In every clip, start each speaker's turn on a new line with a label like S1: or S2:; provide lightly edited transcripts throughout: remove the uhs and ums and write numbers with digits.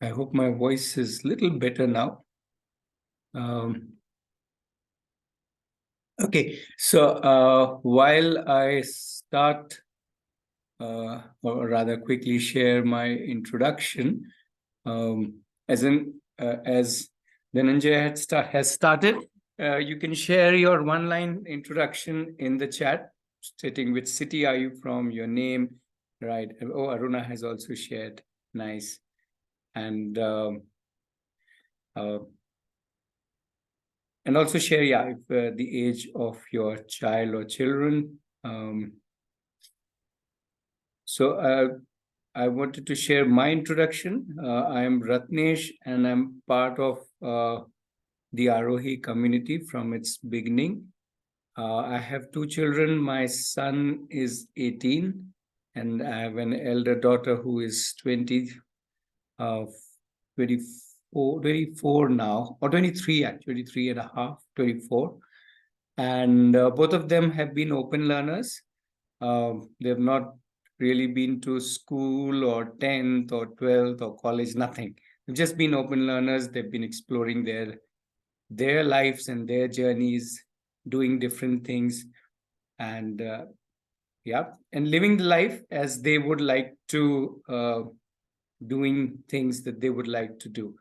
S1: I hope my voice is a little better now. Okay, so while I start, or rather quickly share my introduction, as Dhananjay has started, you can share your one-line introduction in the chat, stating which city are you from, your name, right? Oh, Aruna has also shared. Nice. And also share, if the age of your child or children. So I wanted to share my introduction. I am Ratnesh, and I'm part of the Aarohi community from its beginning. I have two children. My son is 18, and I have an elder daughter who is 24 now, or 23 actually, 23 and a half, 24. And both of them have been open learners. They have not really been to school or 10th or 12th or college, nothing. They've just been open learners. They've been exploring their lives and their journeys, doing different things, and and living the life as they would like to, doing things that they would like to do.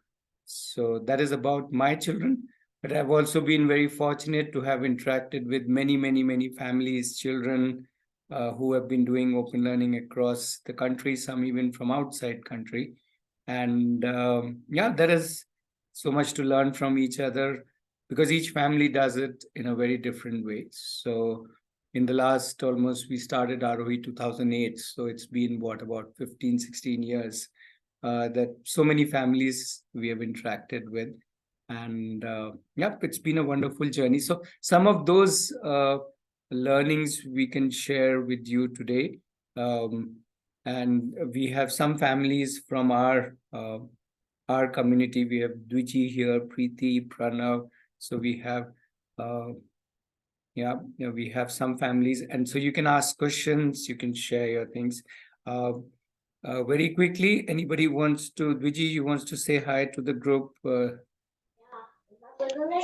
S1: So that is about my children. But I've also been very fortunate to have interacted with many families, children who have been doing open learning across the country, some even from outside country. And there is so much to learn from each other, because each family does it in a very different way. So in the last, almost, we started Aarohi 2008. So it's been about 15, 16 years that so many families we have interacted with. And it's been a wonderful journey. So some of those learnings we can share with you today. And we have some families from our community. We have Dwiji here, Preeti, Pranav. So we have we have some families, and so you can ask questions, you can share your things. Very quickly, anybody wants to, Dwiji, you wants to say hi to the group?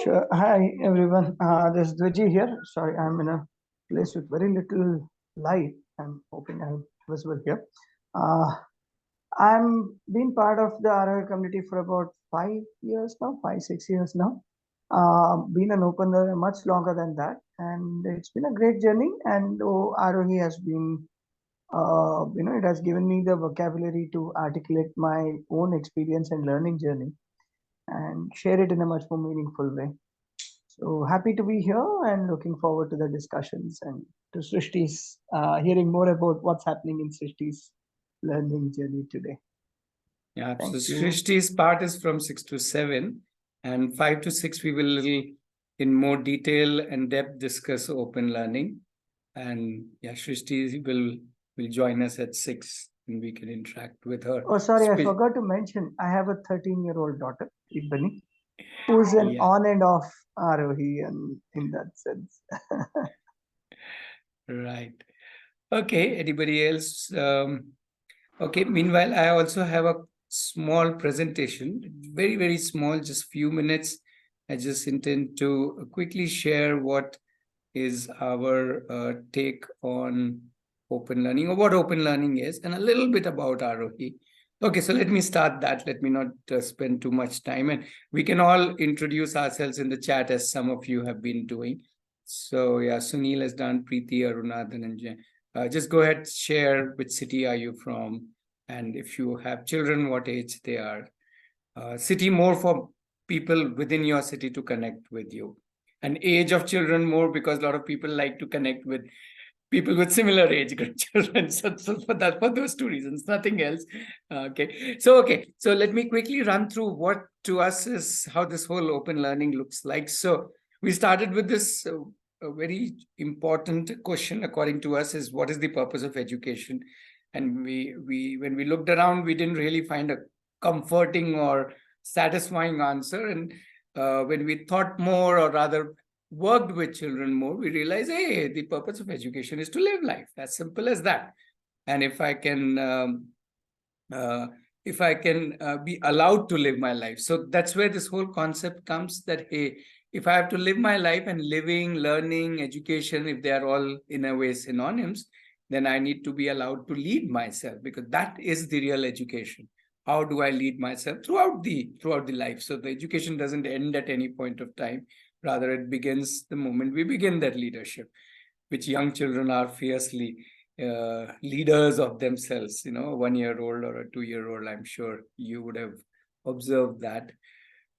S2: Sure. Hi, everyone. This is Dwiji here. Sorry, I'm in a place with very little light. I'm hoping I'm visible here. I'm been part of the Aarohi community for about 5 years now, 6 years now. Been an open learner much longer than that, and it's been a great journey. And Aarohi has been, it has given me the vocabulary to articulate my own experience and learning journey and share it in a much more meaningful way. So happy to be here and looking forward to the discussions and to Srishti's hearing more about what's happening in Srishti's learning journey today.
S1: Yeah,
S2: Thank
S1: so
S2: you.
S1: Srishti's part is from 6 to 7, and 5 to 6 we will little in more detail and depth discuss open learning. And Srishti will join us at 6, and we can interact with her.
S2: Oh, sorry, I forgot to mention, I have a 13-year-old daughter, Ibani, who's an on and off Aarohi in that sense.
S1: Right. Okay, anybody else? Okay, meanwhile, I also have a small presentation, very small, just few minutes. I just intend to quickly share what is our take on open learning, or what open learning is, and a little bit about Aarohi. Okay, so let me start that. Let me not spend too much time, and we can all introduce ourselves in the chat, as some of you have been doing. So Sunil has done, Preeti, Aruna, Dhananjay. Just go ahead, share which city are you from, and if you have children, what age they are. City more for people within your city to connect with you, and age of children more because a lot of people like to connect with people with similar age group children. So for those two reasons, nothing else. So let me quickly run through what to us is how this whole open learning looks like. So we started with this a very important question, according to us, is what is the purpose of education? And we when we looked around, we didn't really find a comforting or satisfying answer. And when we thought more, or rather worked with children more, we realized, hey, the purpose of education is to live life, as simple as that. And if I can if I can be allowed to live my life. So that's where this whole concept comes, that, hey, if I have to live my life, and living, learning, education, if they are all in a way synonyms, then I need to be allowed to lead myself, because that is the real education. How do I lead myself throughout the life? So the education doesn't end at any point of time. Rather, it begins the moment we begin that leadership, which young children are fiercely leaders of themselves. 1-year-old or a 2-year-old, I'm sure you would have observed that.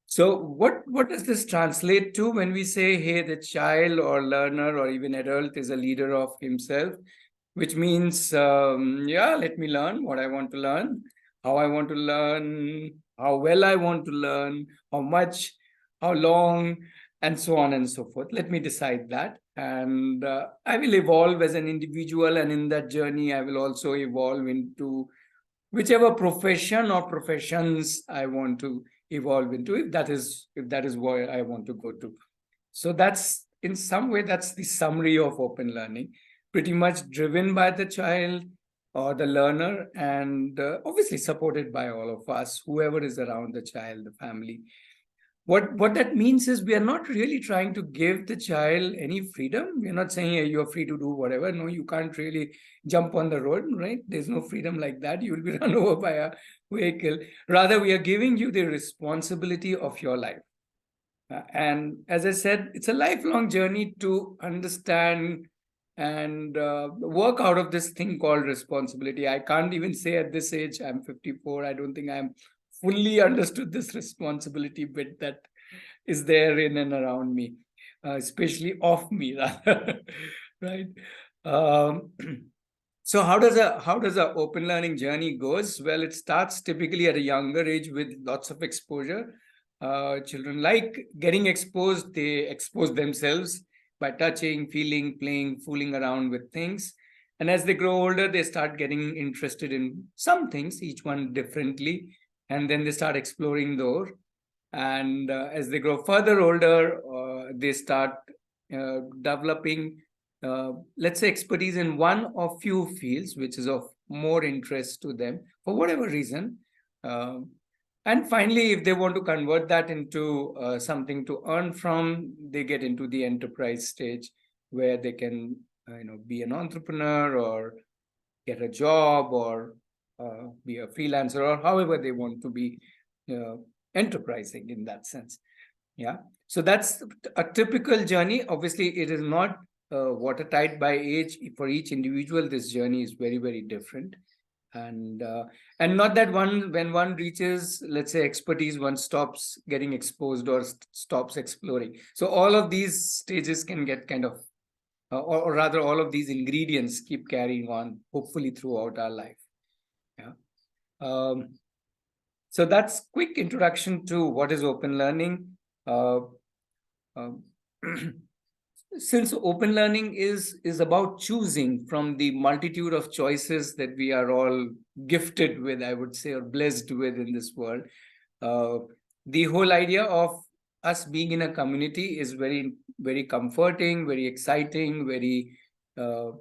S1: So what does this translate to when we say, hey, the child or learner or even adult is a leader of himself? Which means, yeah, let me learn what I want to learn, how I want to learn, how well I want to learn, how much, how long, and so on and so forth. Let me decide that. And I will evolve as an individual. And in that journey, I will also evolve into whichever profession or professions I want to evolve into, if that is where I want to go to. So that's, in some way, that's the summary of open learning, pretty much driven by the child or the learner, and obviously supported by all of us, whoever is around the child, the family. What that means is, we are not really trying to give the child any freedom. We're not saying, hey, you're free to do whatever. No, you can't really jump on the road, right? There's no freedom like that. You will be run over by a vehicle. Rather, we are giving you the responsibility of your life. And as I said, it's a lifelong journey to understand and work out of this thing called responsibility. I can't even say at this age, I'm 54, I don't think I'm fully understood this responsibility bit that is there in and around me, especially of me, rather. Right? Um, so how does a open learning journey goes? Well, it starts typically at a younger age with lots of exposure. Children like getting exposed. They expose themselves by touching, feeling, playing, fooling around with things. And as they grow older, they start getting interested in some things, each one differently. And then they start exploring those. And as they grow further older, they start developing, let's say, expertise in one or few fields, which is of more interest to them for whatever reason. And finally, if they want to convert that into something to earn from, they get into the enterprise stage, where they can, be an entrepreneur or get a job, or be a freelancer, or however they want to be uh, enterprising in that sense. Yeah. So that's a typical journey. Obviously, it is not watertight by age. For each individual, this journey is very, very different. And not that when one reaches, let's say, expertise, one stops getting exposed or stops exploring. So all of these stages can get kind of, or rather, all of these ingredients keep carrying on, hopefully throughout our life. Yeah. So that's quick introduction to what is open learning. Um, since open learning is about choosing from the multitude of choices that we are all gifted with, I would say, or blessed with in this world, uh, the whole idea of us being in a community is very, very comforting, very exciting, uh,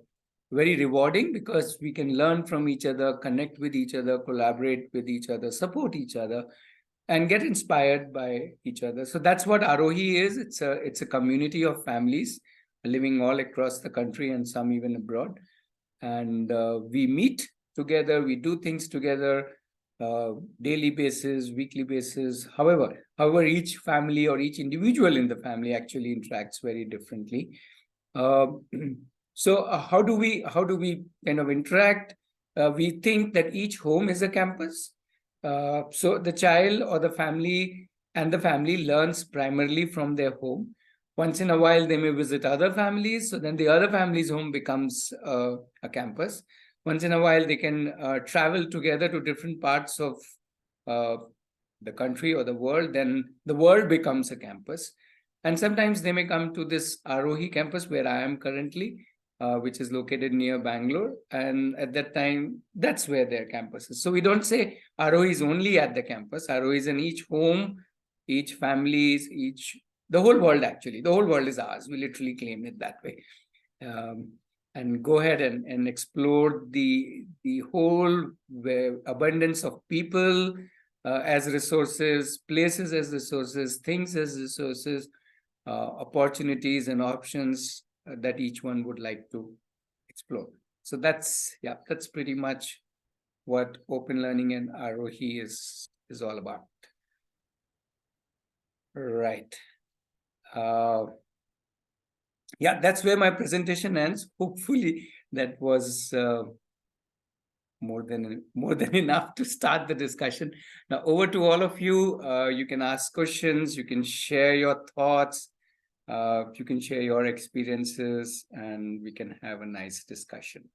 S1: very rewarding, because we can learn from each other, connect with each other, collaborate with each other, support each other, and get inspired by each other. So that's what Aarohi is. It's a community of families living all across the country, and some even abroad. And we meet together, we do things together, daily basis, weekly basis. However, each family or each individual in the family actually interacts very differently. Uh, so how do we kind of interact? We think that each home is a campus. So the child or the family learns primarily from their home. Once in a while, they may visit other families. So then the other family's home becomes a campus. Once in a while, they can travel together to different parts of uh, the country or the world. Then the world becomes a campus. And sometimes they may come to this Aarohi campus where I am currently, which is located near Bangalore. And at that time, that's where their campus is. So we don't say Aarohi is only at the campus. Aarohi is in each home, each families, the whole world actually. The whole world is ours. We literally claim it that way. And go ahead and explore the the whole abundance of people as resources, places as resources, things as resources, opportunities and options that each one would like to explore. So that's pretty much what open learning and Aarohi is all about. Right. Yeah, that's where my presentation ends. Hopefully that was more than enough to start the discussion. Now over to all of you. You can ask questions, you can share your thoughts, you can share your experiences, and we can have a nice discussion.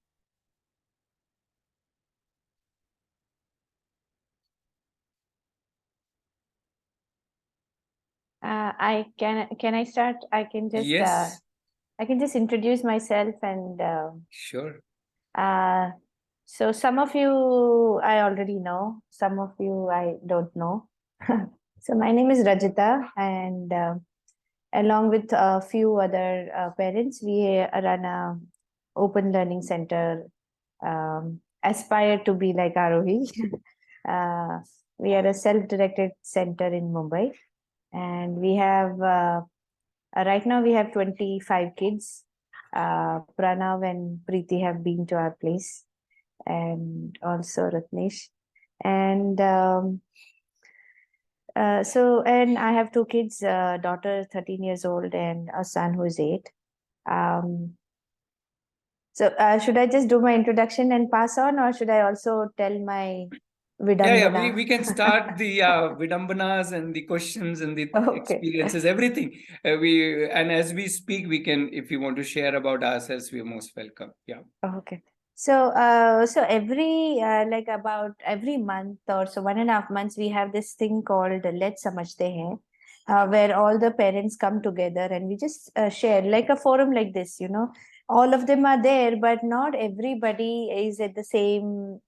S3: Can I start? I can just
S1: Yes.
S3: I can just introduce myself and
S1: Sure.
S3: So some of you I already know, some of you I don't know. So my name is Rajita, and along with a few other parents, we run a open learning center. Aspire to be like Aarohi. We are a self-directed center in Mumbai, and we have right now we have 25 kids. Pranav and Preeti have been to our place, and also Ratnesh. And and I have two kids, daughter 13 years old and a son who is 8. So should I just do my introduction and pass on, or should I also tell my Vidambana?
S1: Yeah, we can start the Vidambanas and the questions and the
S3: Okay.
S1: experiences, everything. And as we speak, we can, if you want to share about ourselves, we're most welcome. Yeah.
S3: Okay. So, so every like about every month or so, 1.5 months, we have this thing called Let's Samajhte Hain, where all the parents come together and we just share like a forum like this. All of them are there, but not everybody is at the same.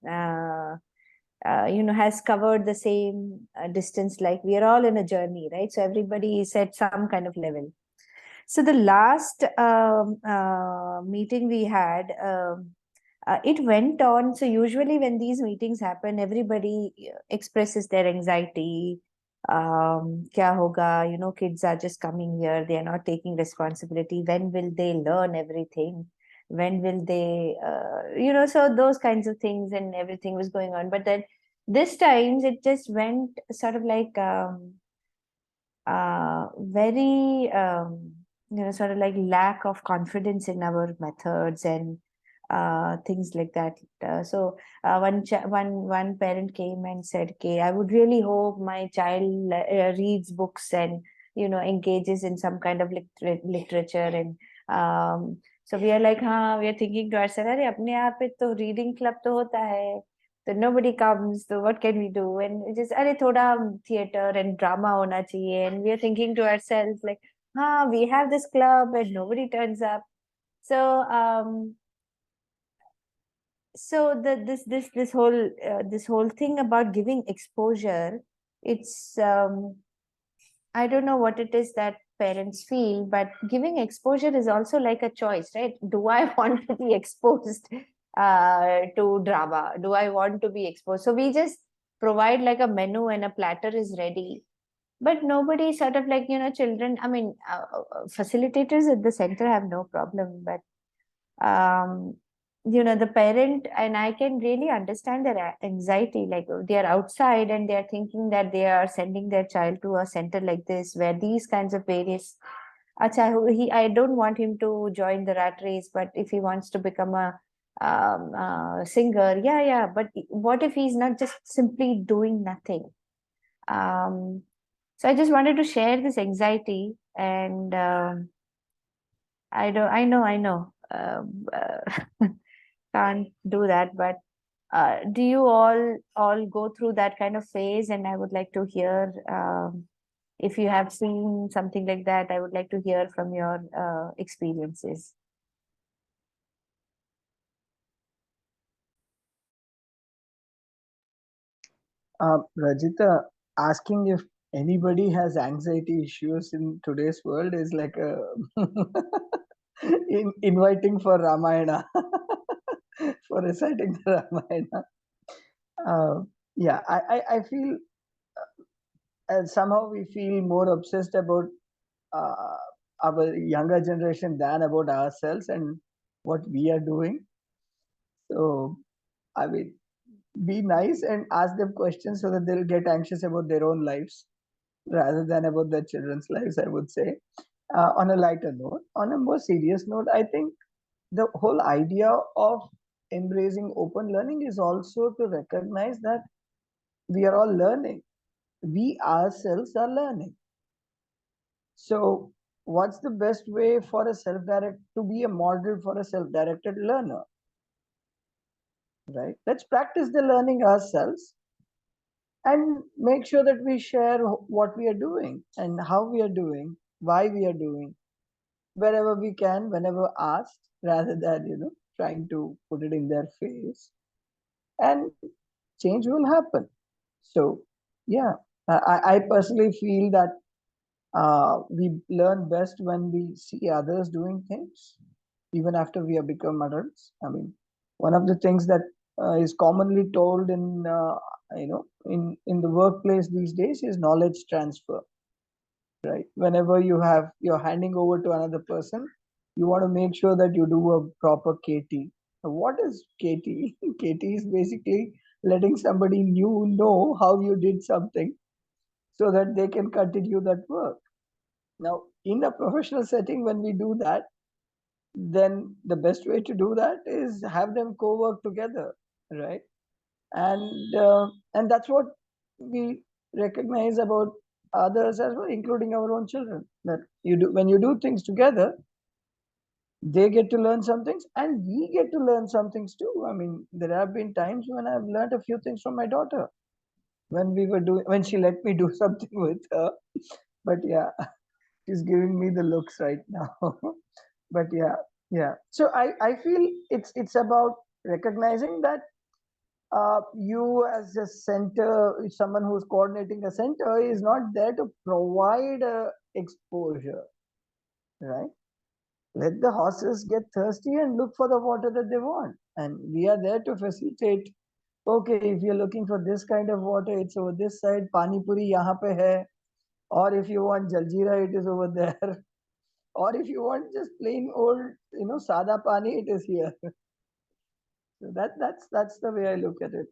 S3: Has covered the same distance. Like we are all in a journey, right? So everybody is at some kind of level. So the last meeting we had. It went on. So usually when these meetings happen, everybody expresses their anxiety. Kya hoga? Kids are just coming here. They are not taking responsibility. When will they learn everything? When will they, so those kinds of things and everything was going on. But then this times it just went sort of like very, sort of like lack of confidence in our methods and things like that. One parent came and said, "Okay, I would really hope my child reads books and engages in some kind of literature." And so we are like, we are thinking to ourselves, "अरे अपने यहाँ पे तो reading club तो होता है, so nobody comes, so what can we do?" And it just अरे थोड़ा theater and drama होना चाहिए. And we are thinking to ourselves like, we have this club and nobody turns up. So this whole thing about giving exposure, it's I don't know what it is that parents feel, but giving exposure is also like a choice, right? Do I want to be exposed to drama? Do I want to be exposed? So we just provide like a menu and a platter is ready, but nobody sort of like children, I mean, facilitators at the center have no problem, but the parent, and I can really understand their anxiety. Like they are outside and they are thinking that they are sending their child to a center like this where these kinds of various I don't want him to join the rat race, but if he wants to become a singer, yeah, but what if he's not just simply doing nothing? So I just wanted to share this anxiety. And I know can't do that, but do you all go through that kind of phase? And I would like to hear, if you have seen something like that, I would like to hear from your experiences.
S2: Rajita, asking if anybody has anxiety issues in today's world is like a inviting for Ramayana. for reciting the Ramayana. Yeah, I feel somehow we feel more obsessed about uh, our younger generation than about ourselves and what we are doing. So, I mean, be nice and ask them questions so that they'll get anxious about their own lives rather than about their children's lives, I would say. On a lighter note, on a more serious note, I think the whole idea of embracing open learning is also to recognize that we are all learning. We ourselves are learning. So, what's the best way for a self-direct to be a model for a self-directed learner? Right? Let's practice the learning ourselves and make sure that we share what we are doing and how we are doing, why we are doing, wherever we can, whenever asked, rather than trying to put it in their face. And change will happen. So, yeah, I personally feel that we learn best when we see others doing things, even after we have become adults. I mean, one of the things that is commonly told in in the workplace these days is knowledge transfer. Right? Whenever you're handing over to another person, you want to make sure that you do a proper KT. What is KT? KT is basically letting somebody new know how you did something so that they can continue that work. Now, in a professional setting, when we do that, then the best way to do that is have them co-work together, right? And that's what we recognize about others as well, including our own children. That you do when you do things together, they get to learn some things, and we get to learn some things too. I mean, there have been times when I've learned a few things from my daughter when she let me do something with her. But yeah, she's giving me the looks right now. But yeah. So I feel it's about recognizing that you as a center, someone who's coordinating a center, is not there to provide exposure, right? Let the horses get thirsty and look for the water that they want, and we are there to facilitate. Okay, if you're looking for this kind of water, it's over this side. Pani puri yahan pe hai, or if you want jaljeera, it is over there. Or if you want just plain old, sada pani, it is here. So that's the way I look at it.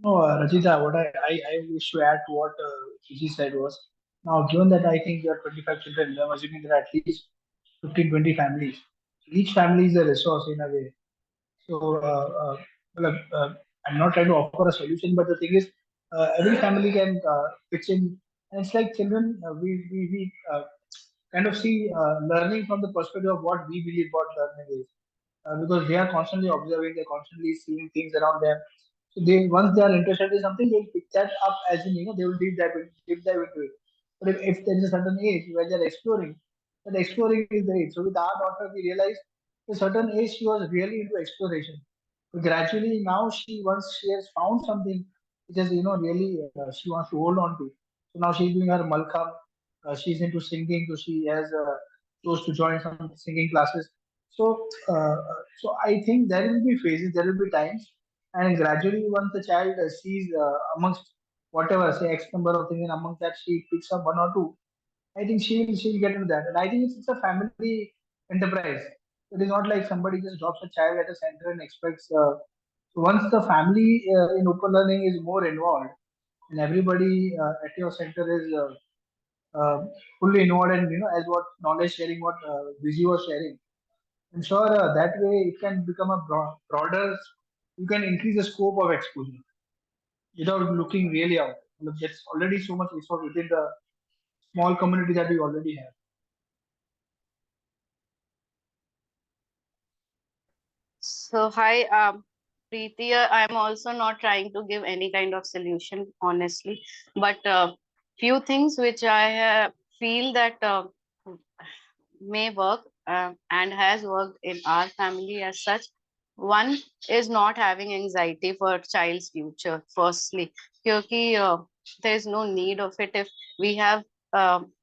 S4: No, Rajita, what I wish to add to what Gigi said was, now given that I think there are 25 children, I'm assuming there are at least 15, 20 families. Each family is a resource in a way. So, well, I'm not trying to offer a solution, but the thing is, every family can pitch in. And it's like children, we kind of see learning from the perspective of what we believe what learning is, because they are constantly observing, they're constantly seeing things around them. So they once they are interested in something, they'll pick that up as in they will deep dive into it. But if there is a certain age where they're exploring, then exploring is the age. So with our daughter, we realized at a certain age she was really into exploration. But gradually now once she has found something which is really she wants to hold on to. So now she's doing her malkham. She's into singing, so she has chose to join some singing classes. So I think there will be phases, there will be times, and gradually once the child sees amongst whatever say X number of things, and amongst that she picks up one or two, I think she'll get into that. And I think it's a family enterprise. It is not like somebody just drops a child at a center and expects. So once the family in open learning is more involved, and everybody at your center is fully involved, and as what knowledge sharing, what Viji was sharing, I'm sure that way it can become a broader. You can increase the scope of exposure without looking really out. Look, there's already so much resource within the small community that we already have.
S5: So hi, Preeti. I'm also not trying to give any kind of solution, honestly, but few things which I feel that may work and has worked in our family as such. One is not having anxiety for child's future. Firstly, because there is no need of it if we have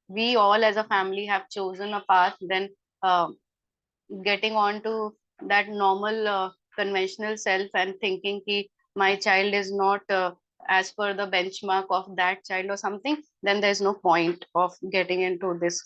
S5: we all as a family have chosen a path, then uh, getting on to that normal conventional self and thinking ki my child is not as per the benchmark of that child or something, then there's no point of getting into this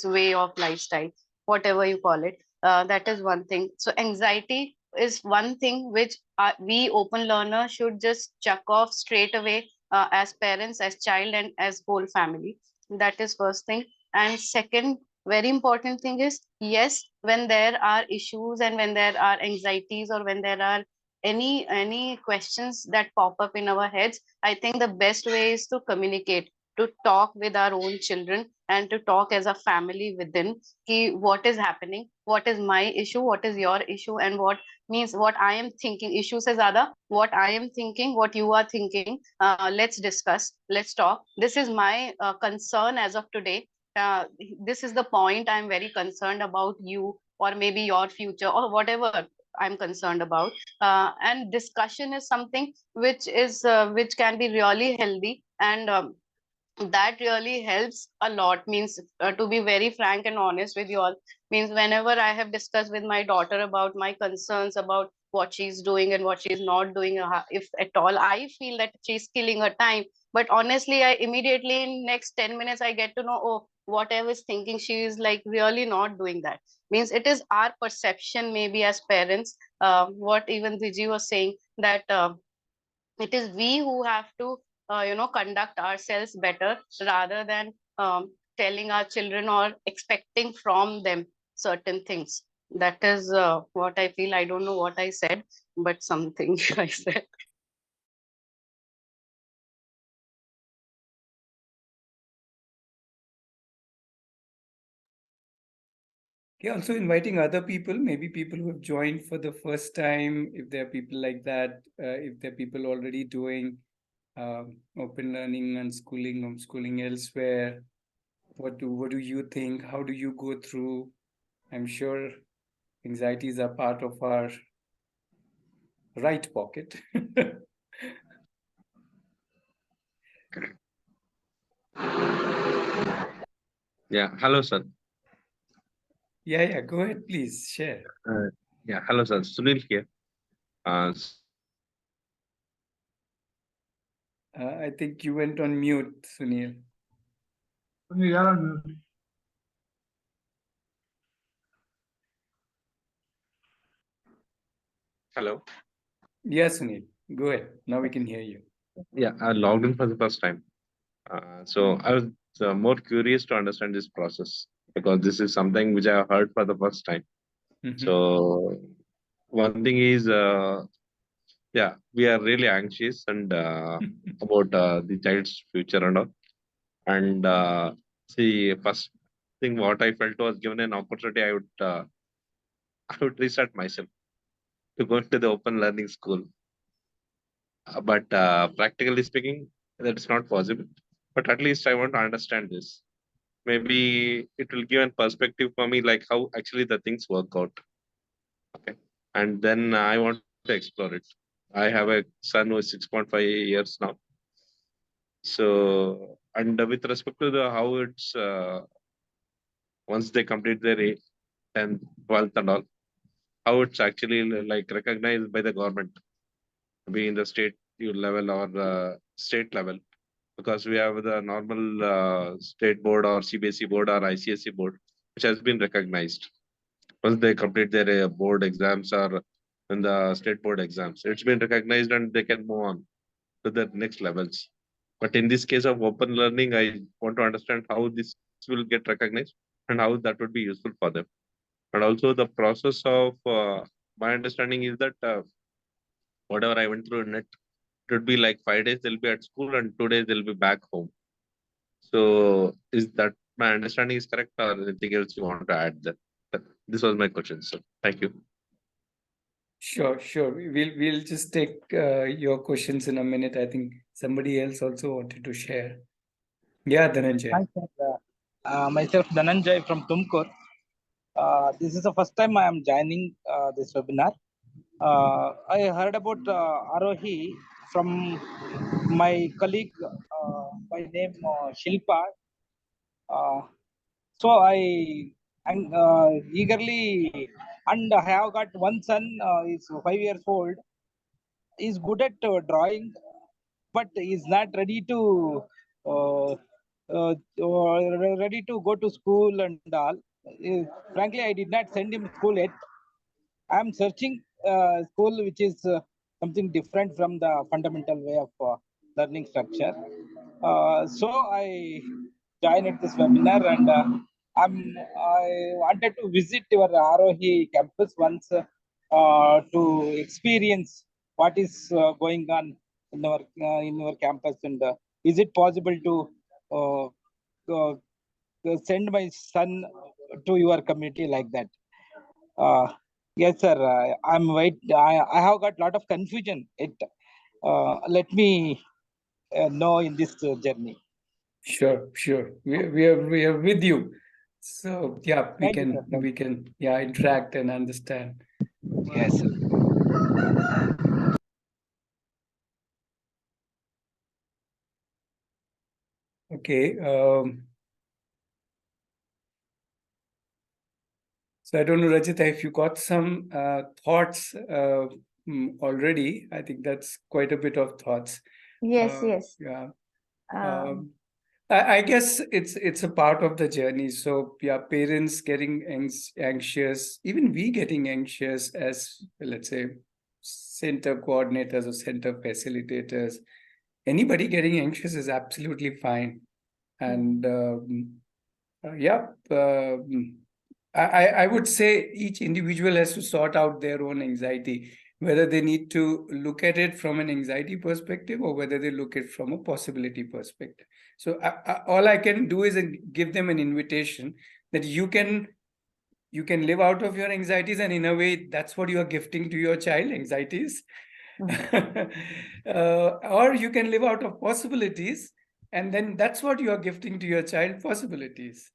S5: way of lifestyle, whatever you call it. That is one thing. So anxiety is one thing which we open learner should just chuck off straight away, as parents, as child, and as whole family. That is first thing. And second very important thing is, yes, when there are issues and when there are anxieties or when there are any questions that pop up in our heads, I think the best way is to communicate, to talk with our own children and to talk as a family within ki what is happening, what is my issue, what is your issue, and what means what I am thinking. Issue se zyada what I am thinking, what you are thinking, let's discuss, let's talk. This is my concern as of today. uh, this is the point I'm very concerned about you or maybe your future or whatever I'm concerned about. And discussion is something which can be really healthy, and that really helps a lot. Means to be very frank and honest with you all, means whenever I have discussed with my daughter about my concerns about what she's doing and what she's not doing, if at all I feel that she's killing her time, but honestly I immediately in next 10 minutes I get to know, oh, what I was thinking, she is like really not doing that. Means it is our perception maybe as parents, what even Viji was saying, that it is we who have to conduct ourselves better rather than telling our children or expecting from them certain things. That is what I feel. I don't know what I said, but something I said.
S1: Yeah, also inviting other people, maybe people who have joined for the first time, if there are people like that, if there are people already doing open learning and schooling, homeschooling elsewhere. What do you think? How do you go through? I'm sure anxieties are part of our right pocket.
S6: Yeah, hello, sir.
S1: Yeah, go ahead, please share.
S6: Yeah, hello, sir. Sunil here.
S1: I think you went on mute, Sunil.
S4: You are on mute.
S6: Hello.
S1: Yeah, Sunil, go ahead. Now we can hear you.
S6: Yeah, I logged in for the first time. So I was more curious to understand this process because this is something which I heard for the first time.
S1: Mhm.
S6: So one thing is, yeah, we are really anxious and about the child's future and all. And see, first thing what I felt was given an opportunity, I would restart myself to go into the open learning school. But practically speaking, that is not possible. But at least I want to understand this. Maybe it will give a perspective for me, like how actually the things work out. Okay, and then I want to explore it. I have a son who is 6.5 years now. So, and with respect to the how it's once they complete their 10th, 12th, and all, how it's actually like recognized by the government, be in the state level or state level, because we have the normal state board or CBSE board or ICSE board, which has been recognized. Once they complete their board exams or in the state board exams, it's been recognized and they can move on to the next levels. But in this case of open learning, I want to understand how this will get recognized and how that would be useful for them. And also the process of my understanding is that whatever I went through in it, it would be like 5 days they'll be at school and 2 days they'll be back home. So is that my understanding is correct or anything else you want to add there? This was my question. So thank you.
S1: Sure. We'll just take your questions in a minute. I think somebody else also wanted to share. Yeah, Dhananjay.
S7: Hi, sir. Myself Dhananjay from Tumkur. This is the first time I am joining this webinar. I heard about Aarohi from my colleague by my name Shilpa. So I'm eagerly, and I have got one son. Is 5 years old. He's good at drawing, but he's not ready to uh, ready to go to school and all. Frankly, I did not send him to school yet. I'm searching school which is something different from the fundamental way of learning structure. So I joined at this webinar, and I wanted to visit your Aarohi campus once to experience what is going on in our campus, and is it possible to uh, uh, send my son to your community like that? Uh, yes, sir. I'm wait. I have got a lot of confusion. Let me know in this journey.
S1: Sure, sure. We are with you. So yeah,
S7: Thank you, sir.
S1: we can interact and understand.
S7: Yes, sir.
S1: Okay. So I don't know, Rajita, if you got some thoughts already. I think that's quite a bit of thoughts.
S3: Yes, yes.
S1: Yeah.
S3: Um,
S1: I guess it's a part of the journey. So yeah, parents getting anxious, even we getting anxious as, let's say, center coordinators or center facilitators. Anybody getting anxious is absolutely fine. And yeah, I would say each individual has to sort out their own anxiety, whether they need to look at it from an anxiety perspective or whether they look at it from a possibility perspective. So all I can do is give them an invitation that you can live out of your anxieties, and in a way that's what you are gifting to your child, anxieties. Or you can live out of possibilities, and then that's what you are gifting to your child, possibilities.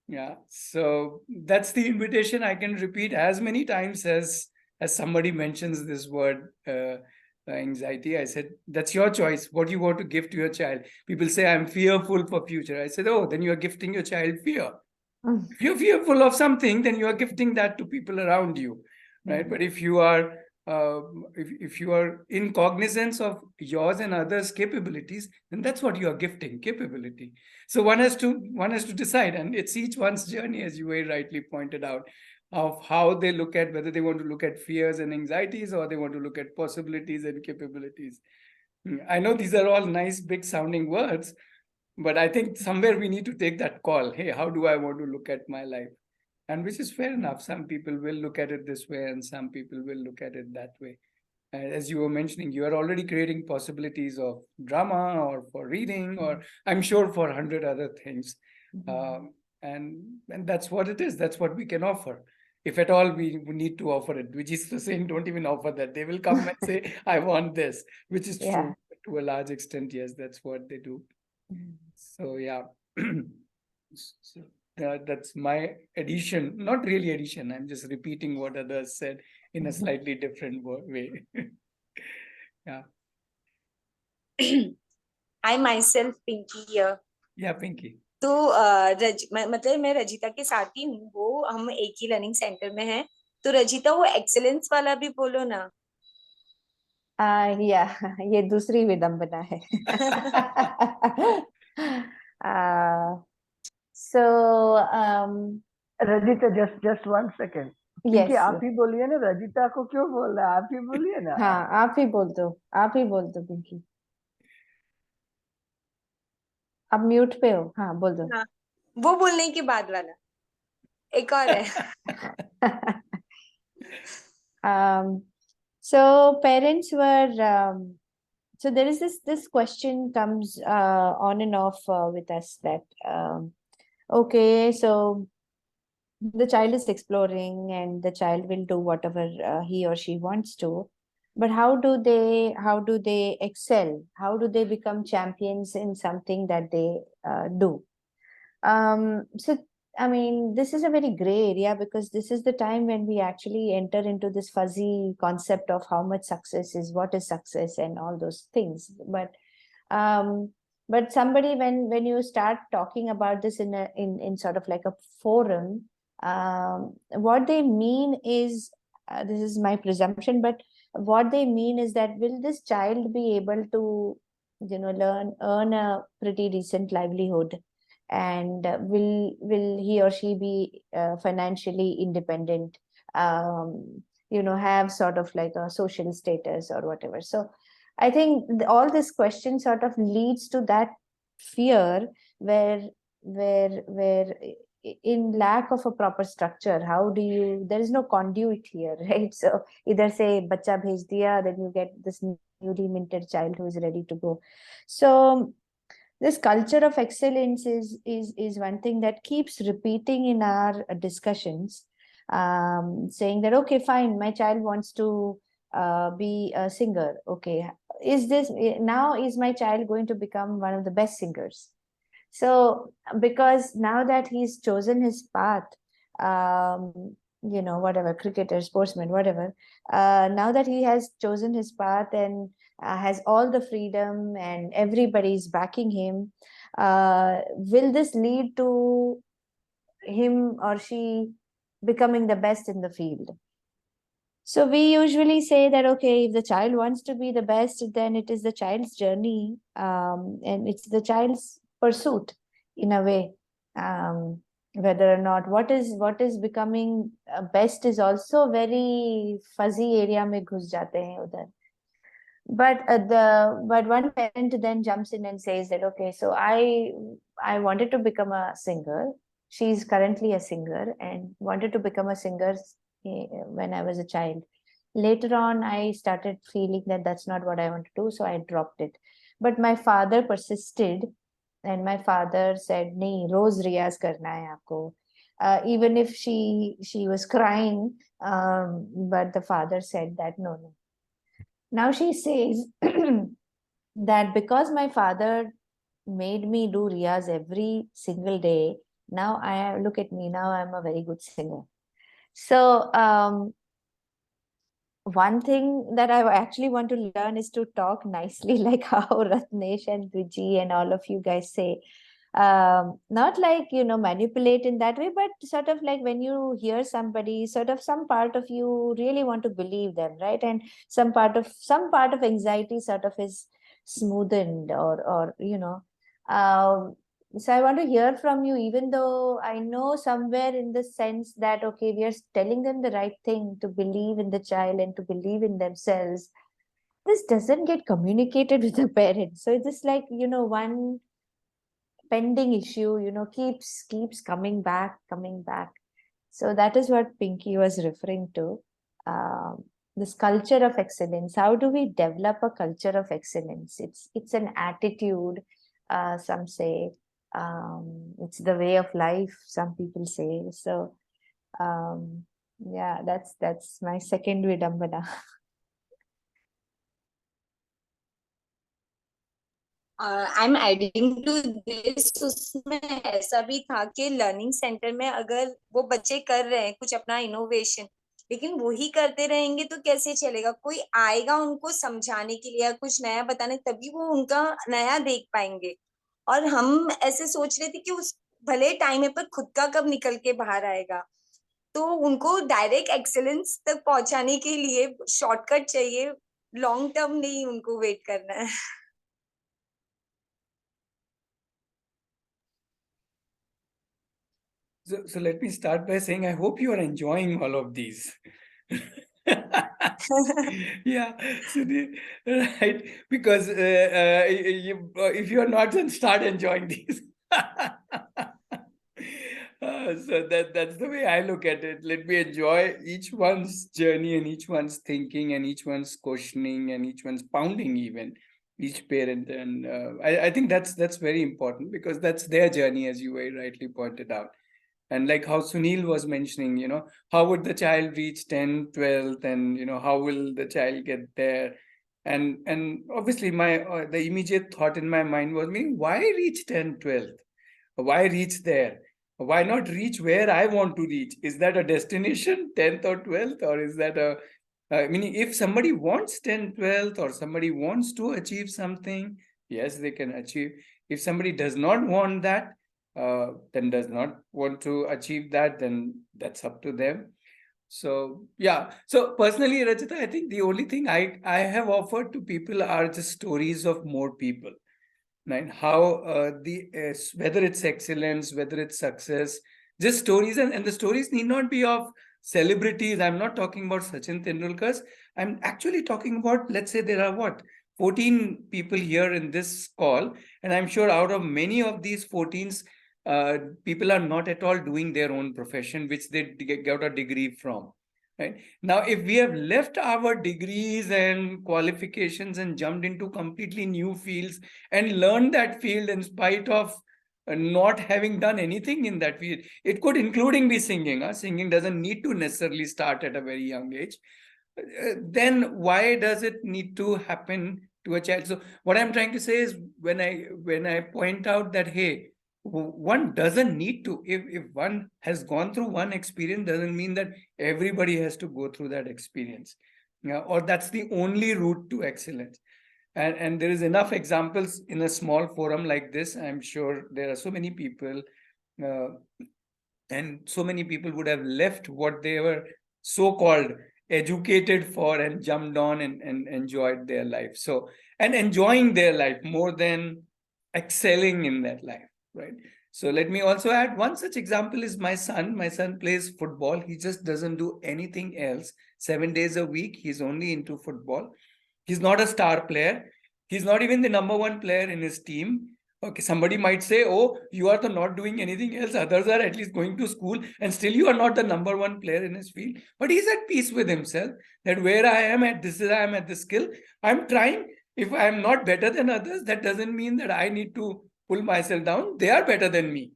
S1: Yeah, so that's the invitation. I can repeat as many times as somebody mentions this word, anxiety. I said, that's your choice. What you want to give to your child. People say, I'm fearful for future. I said, oh, then you are gifting your child fear. If you're fearful of something, then you are gifting that to people around you, right? But if you are if you are in cognizance of yours and others' capabilities, then that's what you are gifting, capability. So one has to decide, and it's each one's journey, as you very rightly pointed out, of how they look at whether they want to look at fears and anxieties or they want to look at possibilities and capabilities. I know these are all nice, big sounding words, but I think somewhere we need to take that call. Hey, how do I want to look at my life? And which is fair enough. Some people will look at it this way and some people will look at it that way. As you were mentioning, you are already creating possibilities of drama or for reading, or I'm sure for 100 other things. And that's what it is. That's what we can offer. If at all we need to offer it, which is saying don't even offer that. They will come and say, I want this, which is true to a large extent. Yes, that's what they do. So yeah. So, that's my addition. Not really addition. I'm just repeating what others said in a slightly different way. Yeah.
S8: I myself, Pinky here.
S1: Yeah, Pinky.
S8: तो मतलब मैं रजिता के साथ ही हूँ, वो हम एक ही learning centre में हैं. तो रजिता वो एक्सेलेंस वाला भी बोलो ना.
S3: या ये दूसरी विडंबना है. So
S2: Rajitha, just 1 second.
S3: yes,
S2: आप ही बोलिए ना, रजिता को क्यों बोल रहा है? आप ही बोलिए ना.
S3: हाँ, आप ही बोल दो पिंकी. अब म्यूट पे हो. हाँ, बोल दो.
S8: हाँ, वो बोलने के बाद वाला एक और है.
S3: So parents were so there is this question comes on and off with us that okay, so the child is exploring and the child will do whatever he or she wants to, but how do they excel? How do they become champions in something that they do? So I mean, this is a very gray area because this is the time when we actually enter into this fuzzy concept of how much success is, what is success, and all those things. But But somebody, when you start talking about this in sort of like a forum, what they mean is, this is my presumption, but what they mean is that will this child be able to, earn a pretty decent livelihood, and will he or she be financially independent, have sort of like a social status or whatever. So I think all this question sort of leads to that fear where in lack of a proper structure, how do you, there is no conduit here, right? So either say bacha bhej diya, then you get this newly minted child who is ready to go. So this culture of excellence is one thing that keeps repeating in our discussions, saying that, okay, fine, my child wants to be a singer. Okay, is my child going to become one of the best singers? So because now that he's chosen his path, whatever, cricketer, sportsman, whatever, now that he has chosen his path and has all the freedom and everybody's backing him, will this lead to him or she becoming the best in the field? So we usually say that, okay, if the child wants to be the best, then it is the child's journey, and it's the child's pursuit in a way. Whether or not what is becoming best is also very fuzzy area mein ghus jate hain udhar. But one parent then jumps in and says that, okay, so I wanted to become a singer. She's currently a singer and wanted to become a singer when I was a child. Later on, I started feeling that that's not what I want to do, so I dropped it. But my father persisted, and my father said, "Nee, roz riyaz karna hai aapko." Even if she was crying, but the father said that no. Now she says that because my father made me do riyaz every single day, now I look at me, now I'm a very good singer. So one thing that I actually want to learn is to talk nicely, like how Ratnesh and Viji and all of you guys say. Not like, manipulate in that way, but sort of like when you hear somebody, sort of some part of you really want to believe them, right? And some part of anxiety sort of is smoothened, or so I want to hear from you, even though I know somewhere in the sense that, okay, we are telling them the right thing, to believe in the child and to believe in themselves. This doesn't get communicated with the parents. So it's just like, one pending issue, keeps coming back. So that is what Pinky was referring to. This culture of excellence. How do we develop a culture of excellence? It's an attitude, some say. It's the way of life, some people say. So yeah, that's my second Vidambana.
S8: I am adding to this, उसमें ऐसा भी था कि learning centre में अगर वो बच्चे कर रहे हैं कुछ अपना इनोवेशन, लेकिन वो ही करते रहेंगे तो कैसे चलेगा? कोई आएगा उनको समझाने के लिए या कुछ नया बताने, तभी वो उनका नया देख पाएंगे। और हम ऐसे सोच रहे थे कि उस भले टाइम है पर खुद का कब निकल के बाहर आएगा। तो उनको डायरेक्ट एक्सेलेंस तक पहुंचाने के लिए शॉर्टकट चाहिए, लॉन्ग टर्म नहीं उनको वेट करना है।
S1: So let me start by saying I hope you are enjoying all of these. Yeah, so right, because if you are not, then start enjoying these. So that's the way I look at it. Let me enjoy each one's journey and each one's thinking and each one's questioning and each one's pounding, even each parent. And I think that's very important, because that's their journey, as you very rightly pointed out. And like how Sunil was mentioning, how would the child reach 10th, 12th, and how will the child get there? And obviously the immediate thought in my mind was, why reach 10th, 12th? Why reach there? Why not reach where I want to reach? Is that a destination, 10th or 12th? Or is that meaning if somebody wants 10th, 12th, or somebody wants to achieve something, yes, they can achieve. If somebody does not want that, then does not want to achieve that, then that's up to them. So yeah. So personally, Rajita, I think the only thing I have offered to people are just stories of more people, right? How whether it's excellence, whether it's success, just stories, and the stories need not be of celebrities. I'm not talking about Sachin Tendulkar's. I'm actually talking about, let's say there are what, 14 people here in this call, and I'm sure out of many of these 14s, people are not at all doing their own profession, which they got a degree from. Right now, if we have left our degrees and qualifications and jumped into completely new fields and learned that field in spite of not having done anything in that field, it could including be singing. Singing doesn't need to necessarily start at a very young age. Then why does it need to happen to a child? So what I'm trying to say is, when I point out that, hey, one doesn't need to, if one has gone through one experience, doesn't mean that everybody has to go through that experience, or that's the only route to excellence. And there is enough examples in a small forum like this. I'm sure there are so many people, uh, and so many people would have left what they were so-called educated for and jumped on and enjoyed their life. So, and enjoying their life more than excelling in that life, right? So let me also add, one such example is my son. My son plays football. He just doesn't do anything else. 7 days a week, he's only into football. He's not a star player. He's not even the number one player in his team. Okay, somebody might say, oh, you are the not doing anything else. Others are at least going to school, and still you are not the number one player in his field. But he's at peace with himself that where I am at, I am at this skill. I'm trying. If I'm not better than others, that doesn't mean that I need to pull myself down. They are better than me,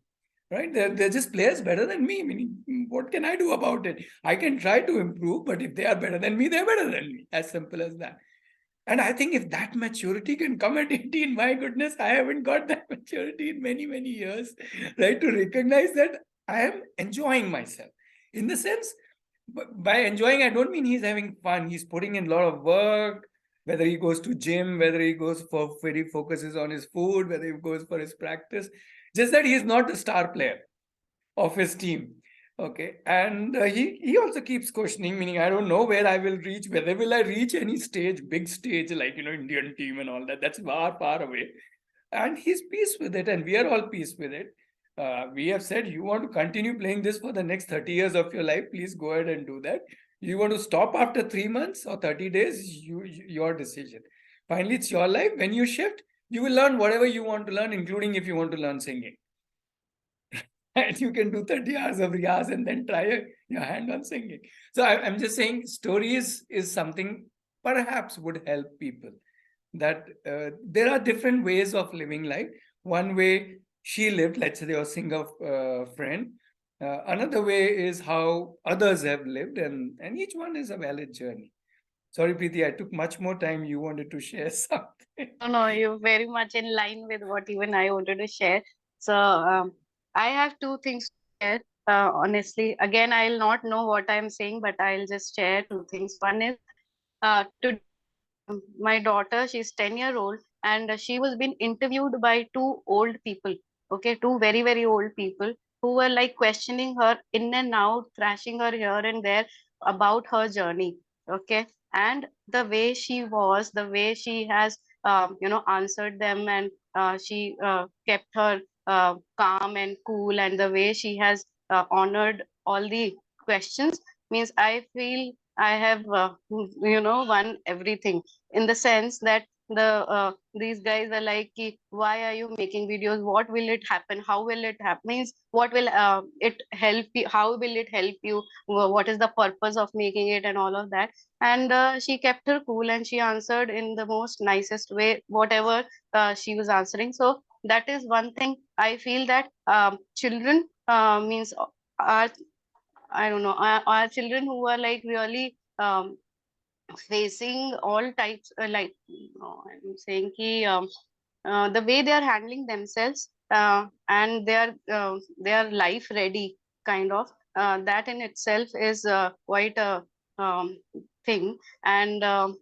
S1: right? They're just players better than me. Meaning, what can I do about it? I can try to improve, but if they are better than me, they're better than me. As simple as that. And I think if that maturity can come at 18, my goodness, I haven't got that maturity in many, many years, right? To recognize that I am enjoying myself. In the sense, by enjoying, I don't mean he's having fun. He's putting in a lot of work, whether he goes to gym, whether he goes for, where he focuses on his food, whether he goes for his practice. Just that he is not the star player of his team. Okay, and he also keeps questioning, meaning I don't know where I will reach, whether will I reach any stage, big stage like Indian team and all that. That's far, far away, and he's peace with it, and we are all peace with it. We have said, you want to continue playing this for the next 30 years of your life, please go ahead and do that. You want to stop after 3 months or 30 days, your decision. Finally, it's your life. When you shift, you will learn whatever you want to learn, including if you want to learn singing. And you can do 30 hours of riyaz and then try your hand on singing. So I'm just saying, stories is something perhaps would help people, that there are different ways of living life. One way she lived, let's say your singer friend. Another way is how others have lived, and each one is a valid journey. Sorry, Preeti, I took much more time. You wanted to share something.
S5: No, you're very much in line with what even I wanted to share. So I have two things to share. Honestly, again, I'll not know what I'm saying, but I'll just share two things. One is today, my daughter, she's 10-year-old, and she was being interviewed by two old people. Okay, two very, very old people who were like questioning her in and out, thrashing her here and there about her journey. Okay, and the way she was, the way she has, answered them, and she kept her calm and cool, and the way she has honored all the questions, means I feel I have, won everything, in the sense that these guys are like, "Ki, why are you making videos? What will it happen? How will it happen? Means what will it help you? How will it help you? What is the purpose of making it, and all of that?" And she kept her cool, and she answered in the most nicest way whatever she was answering. So that is one thing I feel, that children means are, I don't know, are children who are like really facing all types, I'm saying ki, the way they are handling themselves, and they are life ready, kind of, that in itself is quite a thing. And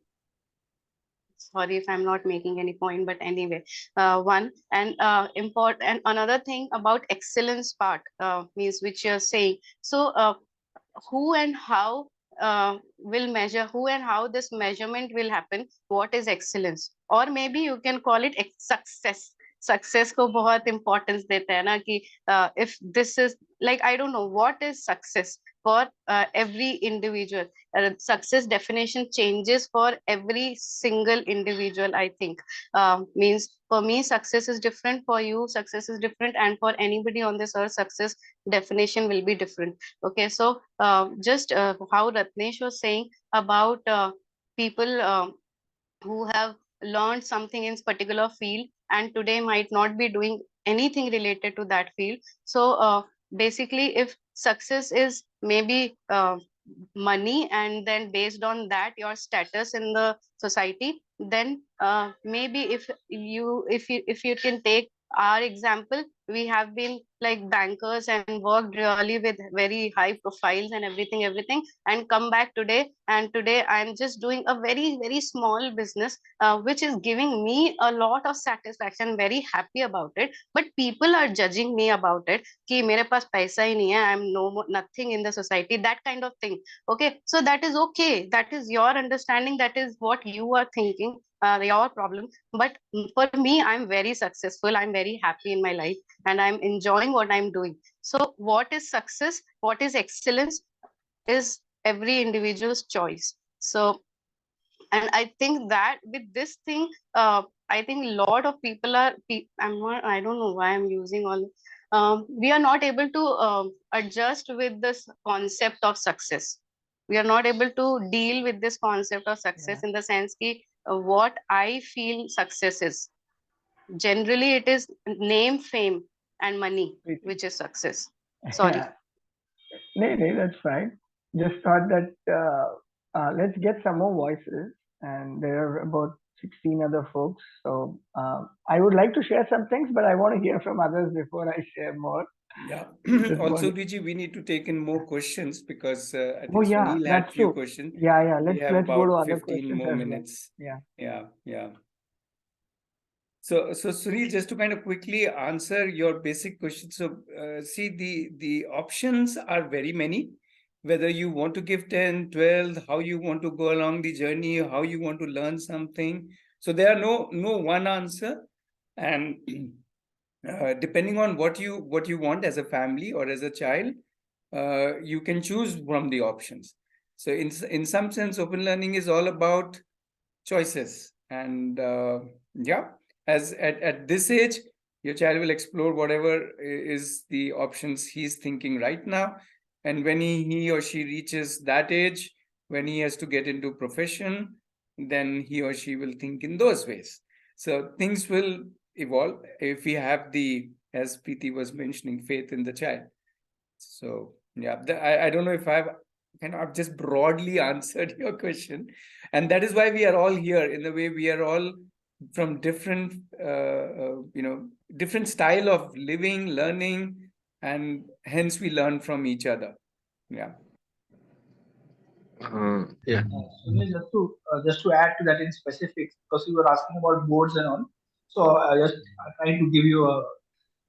S5: sorry if I'm not making any point, but anyway, one and important and another thing about excellence part means which you're saying. So who and how will measure, who and how this measurement will happen, what is excellence, or maybe you can call it success. Success को बहुत importance देते हैं ना कि if this is like, I don't know what is success for every individual. Success definition changes for every single individual, I think. Means for me success is different, for you success is different, and for anybody on this earth success definition will be different. Okay, so just how Ratnesh was saying about people who have learned something in particular field and today might not be doing anything related to that field. So basically if success is maybe money, and then based on that your status in the society, then maybe if you can take our example, we have been like bankers and worked really with very high profiles and everything, and come back today, and today I'm just doing a very small business which is giving me a lot of satisfaction, very happy about it, but people are judging me about it कि मेरे पास पैसा ही नहीं है, I'm nothing in the society, that kind of thing. Okay, so that is okay, that is your understanding, that is what you are thinking, your problem. But for me, I'm very successful, I'm very happy in my life, and I'm enjoying what I'm doing. So what is success, what is excellence, is every individual's choice. So, and I think that with this thing, I think a lot of people are I don't know why I'm using all we are not able to adjust with this concept of success. We are not able to deal with this concept of success in the sense that what I feel success is. Generally it is name, fame and money which is success. Sorry.
S2: No, that's fine. Just thought that let's get some more voices, and there are about 16 other folks. So I would like to share some things, but I want to hear from others before I share more.
S1: Yeah. Also, Viji, we need to take in more questions because I think Sunil had few questions.
S2: Yeah.
S1: We have
S2: Let's go to
S1: about
S2: other
S1: 15
S2: questions
S1: more
S2: as well.
S1: minutes.
S2: Yeah.
S1: So Sunil, just to kind of quickly answer your basic question. So see, the options are very many. Whether you want to give 10, 12, how you want to go along the journey, how you want to learn something. So there are no one answer, and depending on what you want as a family or as a child, you can choose from the options. So in some sense, open learning is all about choices, and as at this age, your child will explore whatever is the options he's thinking right now, and when he or she reaches that age, when he has to get into profession, then he or she will think in those ways. So things will evolve if we have the, as Preeti was mentioning, faith in the child. So yeah, I don't know if I've kind of just broadly answered your question, and that is why we are all here. In the way, we are all from different different style of living, learning, and hence we learn from each other. Yeah.
S6: Yeah.
S4: Sunil, just to add to that in specifics, because you were asking about boards and all. So just trying to give you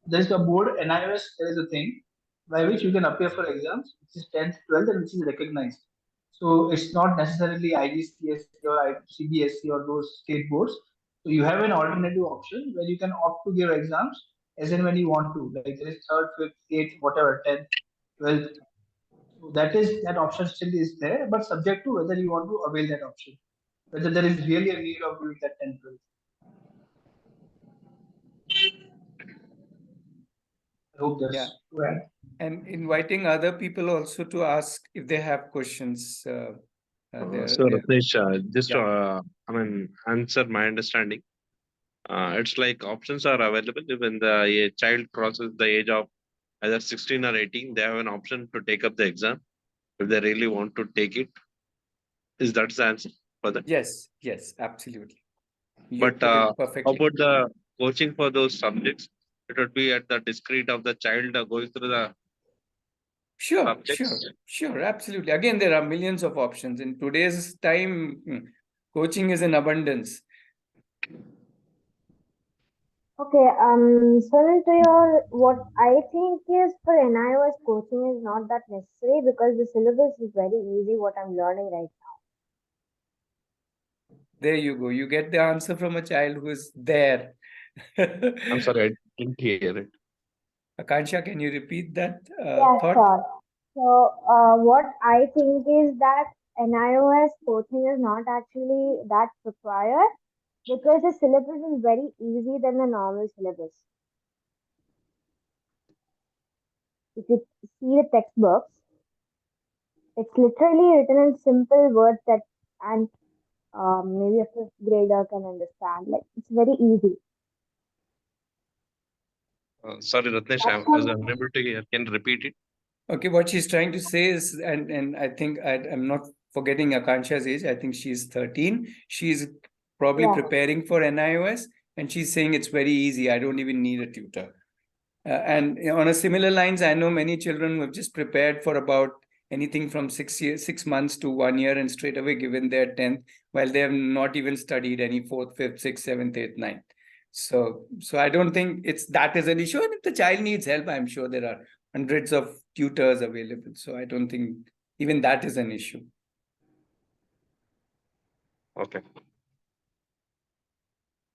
S4: there's a board NIOS. There is a thing by which you can appear for exams, which is 10th, 12th, and which is recognized. So it's not necessarily IGCSE or CBSE or those state boards. So you have an alternative option where you can opt to give exams as and when you want to. Like there is third, fifth, eighth, whatever, 10th, 12th. So that option still is there, but subject to whether you want to avail that option. Whether there is really a need of doing that 10th, 12th. I hope that's to add.
S1: And inviting other people also to ask if they have questions.
S6: So Ratnesh, just answer my understanding. It's like options are available when a child crosses the age of either 16 or 18. They have an option to take up the exam if they really want to take it. Is that the answer for that?
S1: Yes, absolutely.
S6: But how about the coaching for those subjects? It would be at the discretion of the child going through the subjects.
S1: Sure, absolutely. Again, there are millions of options in today's time. Coaching is in abundance.
S9: Okay, Sunil, to your what I think is for NIOS coaching is not that necessary because the syllabus is very easy. What I'm learning right
S1: There you go. You get the answer from a child who is there.
S6: I'm sorry, I didn't hear it.
S1: Akansha, can you repeat that
S9: Yeah,
S1: thought?
S9: sure. So, what I think is that NIOS coaching is not actually that required because the syllabus is very easy than the normal syllabus. If you see the textbooks, it's literally written in simple words that and maybe a fifth grader can understand. Like it's very easy.
S6: Sorry, Ratnesh,
S9: That's
S6: I was
S9: what
S6: unable to hear. Can you repeat it?
S1: Okay, what she's trying to say is, and I think I'm not forgetting Akansha's age. I think she's 13. She's probably
S9: yeah.
S1: preparing for NIOS, and she's saying it's very easy. I don't even need a tutor. And on a similar lines, I know many children who have just prepared for about anything from 6 months to 1 year and straight away given their 10th, while they have not even studied any fourth, fifth, sixth, seventh, eighth, ninth. So I don't think it's that is an issue. And if the child needs help, I'm sure there are hundreds of tutors available. So I don't think even that is an issue.
S6: Okay.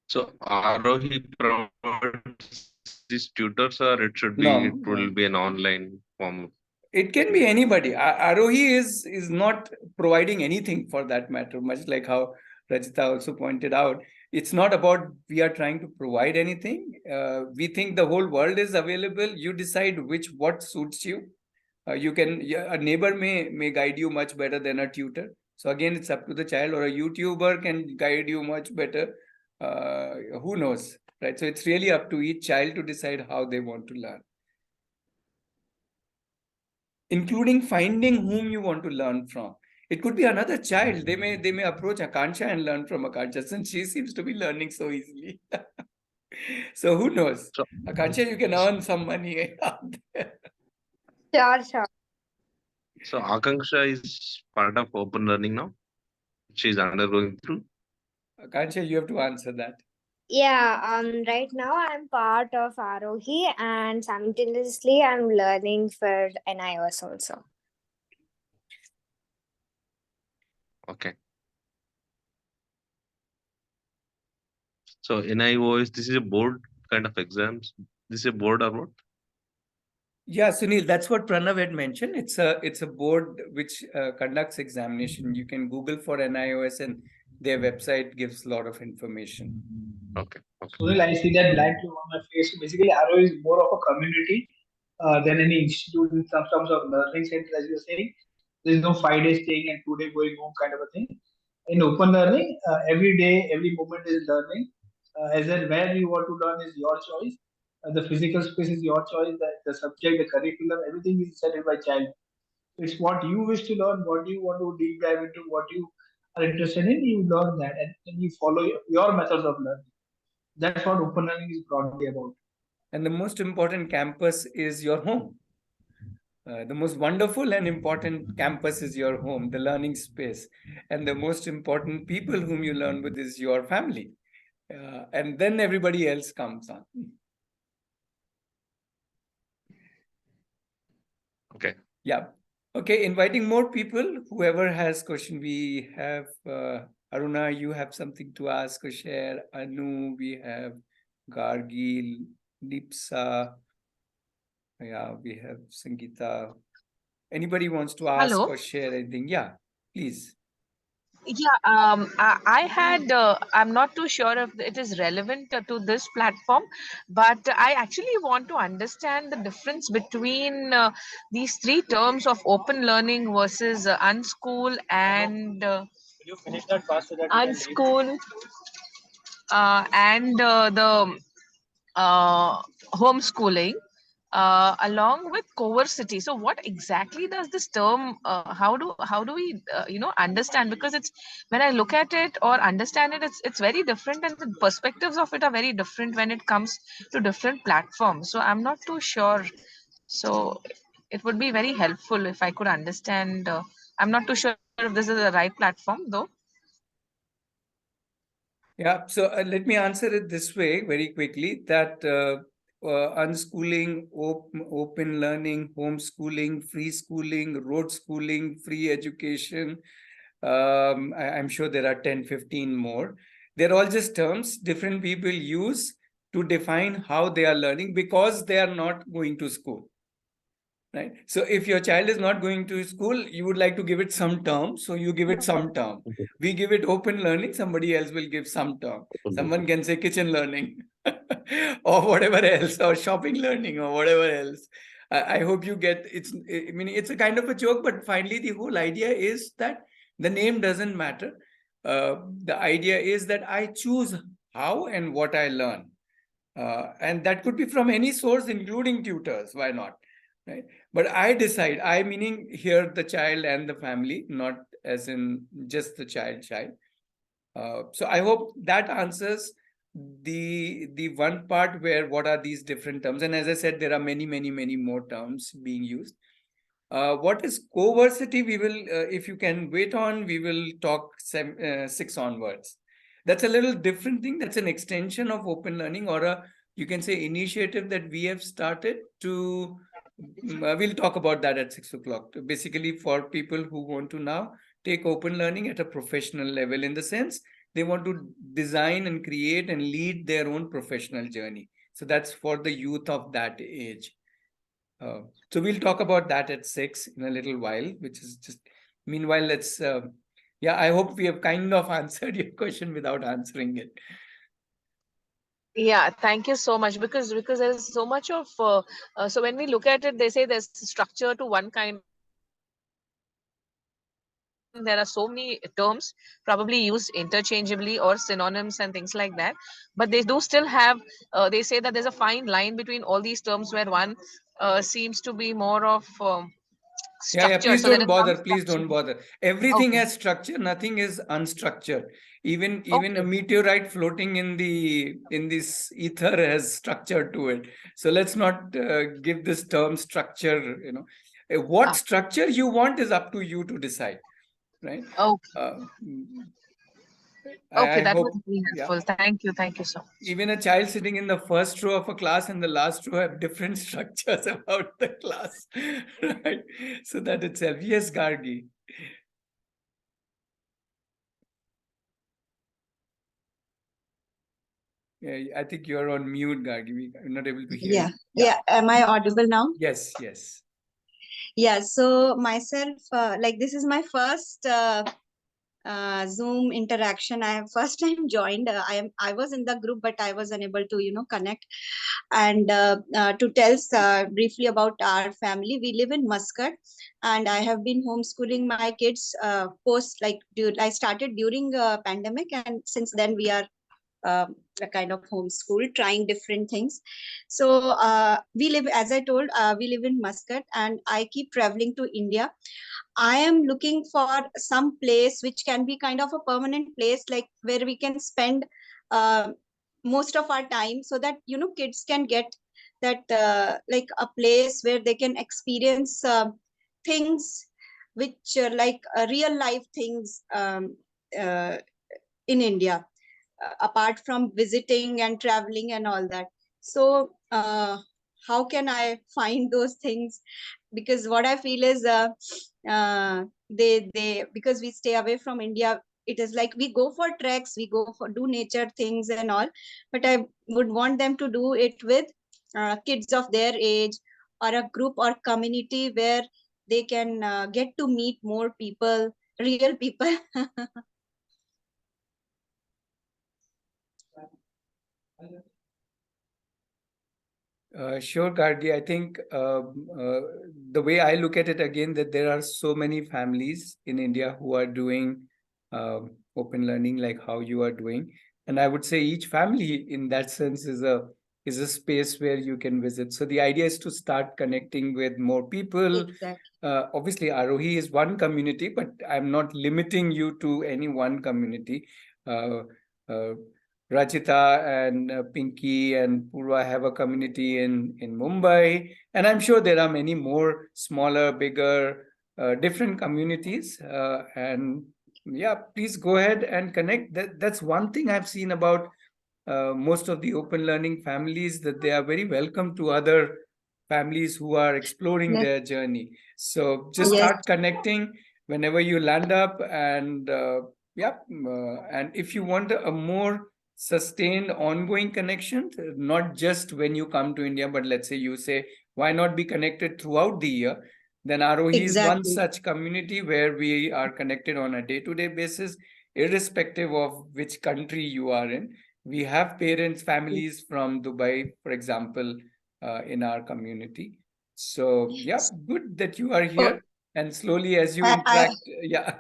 S6: So Aarohi provides these tutors, or it will be an online form?
S1: It can be anybody. Aarohi is not providing anything for that matter, much like how Rajita also pointed out. It's not about we are trying to provide anything. We think the whole world is available. You decide what suits you. A neighbor may guide you much better than a tutor. So again, it's up to the child, or a YouTuber can guide you much better. Who knows, right? So it's really up to each child to decide how they want to learn, including finding whom you want to learn from. It could be another child. They may approach Akansha and learn from Akansha, since she seems to be learning so easily. So who knows?
S6: So,
S1: Akansha, you can earn some money out there.
S3: Sure.
S6: so Akanksha is part of open learning now. She's undergoing through.
S1: Akansha, you have to answer that.
S9: Yeah, right now I'm part of Aarohi and simultaneously I'm learning for NIOS also.
S6: Okay. So NIOS, this is a board kind of exams. This is a board or what?
S1: Yeah, Sunil, that's what Pranav had mentioned. It's a board which conducts examination. You can Google for NIOS and their website gives a lot of information.
S6: Okay.
S4: Sunil, I see that blank look on my face. Basically, Arrow is more of a community than any institute in some terms of learning center, as you're saying. There is no 5 days staying and 2 day going home kind of a thing. In open learning, every day, every moment is learning. As in where you want to learn is your choice. The physical space is your choice. The subject, the curriculum, everything is set by child. It's what you wish to learn, what you want to deep dive into, what you are interested in. You learn that, and you follow your methods of learning. That's what open learning is broadly about.
S1: And the most important campus is your home. The most wonderful and important campus is your home, the learning space. And the most important people whom you learn with is your family. And then everybody else comes on.
S6: Okay.
S1: Yeah. Okay, inviting more people. Whoever has question, we have Aruna, you have something to ask or share. Anu, we have Gargi, Lipsa. Yeah, we have Sangeeta. Anybody wants to ask
S10: Hello.
S1: or share anything? Yeah, please.
S10: Yeah, I had, I'm not too sure if it is relevant to this platform, but I actually want to understand the difference between these three terms of open learning versus unschool and unschool and the homeschooling along with CoVersity. So what exactly does this term how do we understand, because it's when I look at it or understand it, it's very different, and the perspectives of it are very different when it comes to different platforms. So I'm not too sure. So it would be very helpful if I could understand. I'm not too sure if this is the right platform though.
S1: Yeah, so let me answer it this way very quickly, that unschooling, open learning, homeschooling, free schooling, road schooling, free education, I'm sure there are 10, 15 more. They're all just terms different people use to define how they are learning because they are not going to school. Right. So if your child is not going to school, you would like to give it some term. So you give it some term. We give it open learning, somebody else will give some term. Someone can say kitchen learning or whatever else, or shopping learning or whatever else. I hope you get it's, I mean, it's a kind of a joke, but finally the whole idea is that the name doesn't matter. The idea is that I choose how and what I learn. And that could be from any source, including tutors. Why not? Right. But I decide, I meaning here the child and the family, not as in just the child. So I hope that answers the one part where what are these different terms. And as I said, there are many more terms being used. What is CoVersity? We will, if you can wait on, we will talk 6 onwards. That's a little different thing. That's an extension of open learning, or a, you can say, initiative that we have started to, we'll talk about that at 6 o'clock. Basically for people who want to now take open learning at a professional level, in the sense they want to design and create and lead their own professional journey. So that's for the youth of that age. So we'll talk about that at 6 in a little while, which is just, meanwhile, let's, yeah, I hope we have kind of answered your question without answering it.
S10: Yeah, thank you so much, because there is so much of so when we look at it, they say there's structure to one kind of learning. There are so many terms probably used interchangeably or synonyms and things like that, but they do still have they say that there's a fine line between all these terms, where one seems to be more of
S1: Yeah,
S10: structured,
S1: please
S10: so there
S1: don't
S10: is some
S1: bother. Please
S10: structure.
S1: don't bother. Everything
S10: Okay.
S1: has structure. Nothing is unstructured. Even
S10: Okay.
S1: a meteorite floating in this ether has structure to it. So let's not give this term structure. What structure you want is up to you to decide, right?
S10: Okay.
S1: I
S10: Okay, that was
S1: hope,
S10: very
S1: yeah.
S10: helpful. Thank you so much.
S1: Even a child sitting in the first row of a class and the last row have different structures about the class, right? So that itself. Yes, Gargi. Yeah, I think you're on mute, Gargi. We're not able to hear you.
S11: Yeah. Am I audible now?
S1: Yes.
S11: Yeah. So myself, like this is my first Zoom interaction. I have first time joined. I was in the group, but I was unable to connect. And to tell briefly about our family, we live in Muscat, and I have been homeschooling my kids post, like I started during pandemic, and since then we are a kind of homeschool, trying different things. So we live, as I told, we live in Muscat, and I keep traveling to India. I am looking for some place which can be kind of a permanent place, like where we can spend uh, most of our time, so that kids can get that like a place where they can experience things which like real life things uh, in India, apart from visiting and traveling and all that. So how can I find those things? Because what I feel is they because we stay away from India, it is like we go for treks, we go for do nature things and all, but I would want them to do it with kids of their age, or a group or community where they can get to meet more people, real people.
S1: Sure, Gargi. I think the way I look at it again, that there are so many families in India who are doing open learning like how you are doing, and I would say each family in that sense is a space where you can visit. So the idea is to start connecting with more people.
S11: Exactly.
S1: Obviously, Aarohi is one community, but I'm not limiting you to any one community. Uh, uh, Rachita and Pinky and Purva have a community in Mumbai, and I'm sure there are many more smaller, bigger, different communities. And yeah, please go ahead and connect. That's one thing I've seen about most of the open learning families, that they are very welcome to other families who are exploring
S11: Yes.
S1: their journey. So just
S11: Yes.
S1: start connecting whenever you land up, and and if you want a more sustained ongoing connection, not just when you come to India, but let's say you say, why not be connected throughout the year? Then Aarohi is one
S11: Exactly.
S1: such community where we are connected on a day-to-day basis, irrespective of which country you are in. We have parents, families from Dubai, for example, in our community. So yeah, good that you are
S11: Oh,
S1: here. And slowly as you
S11: I
S1: interact, yeah,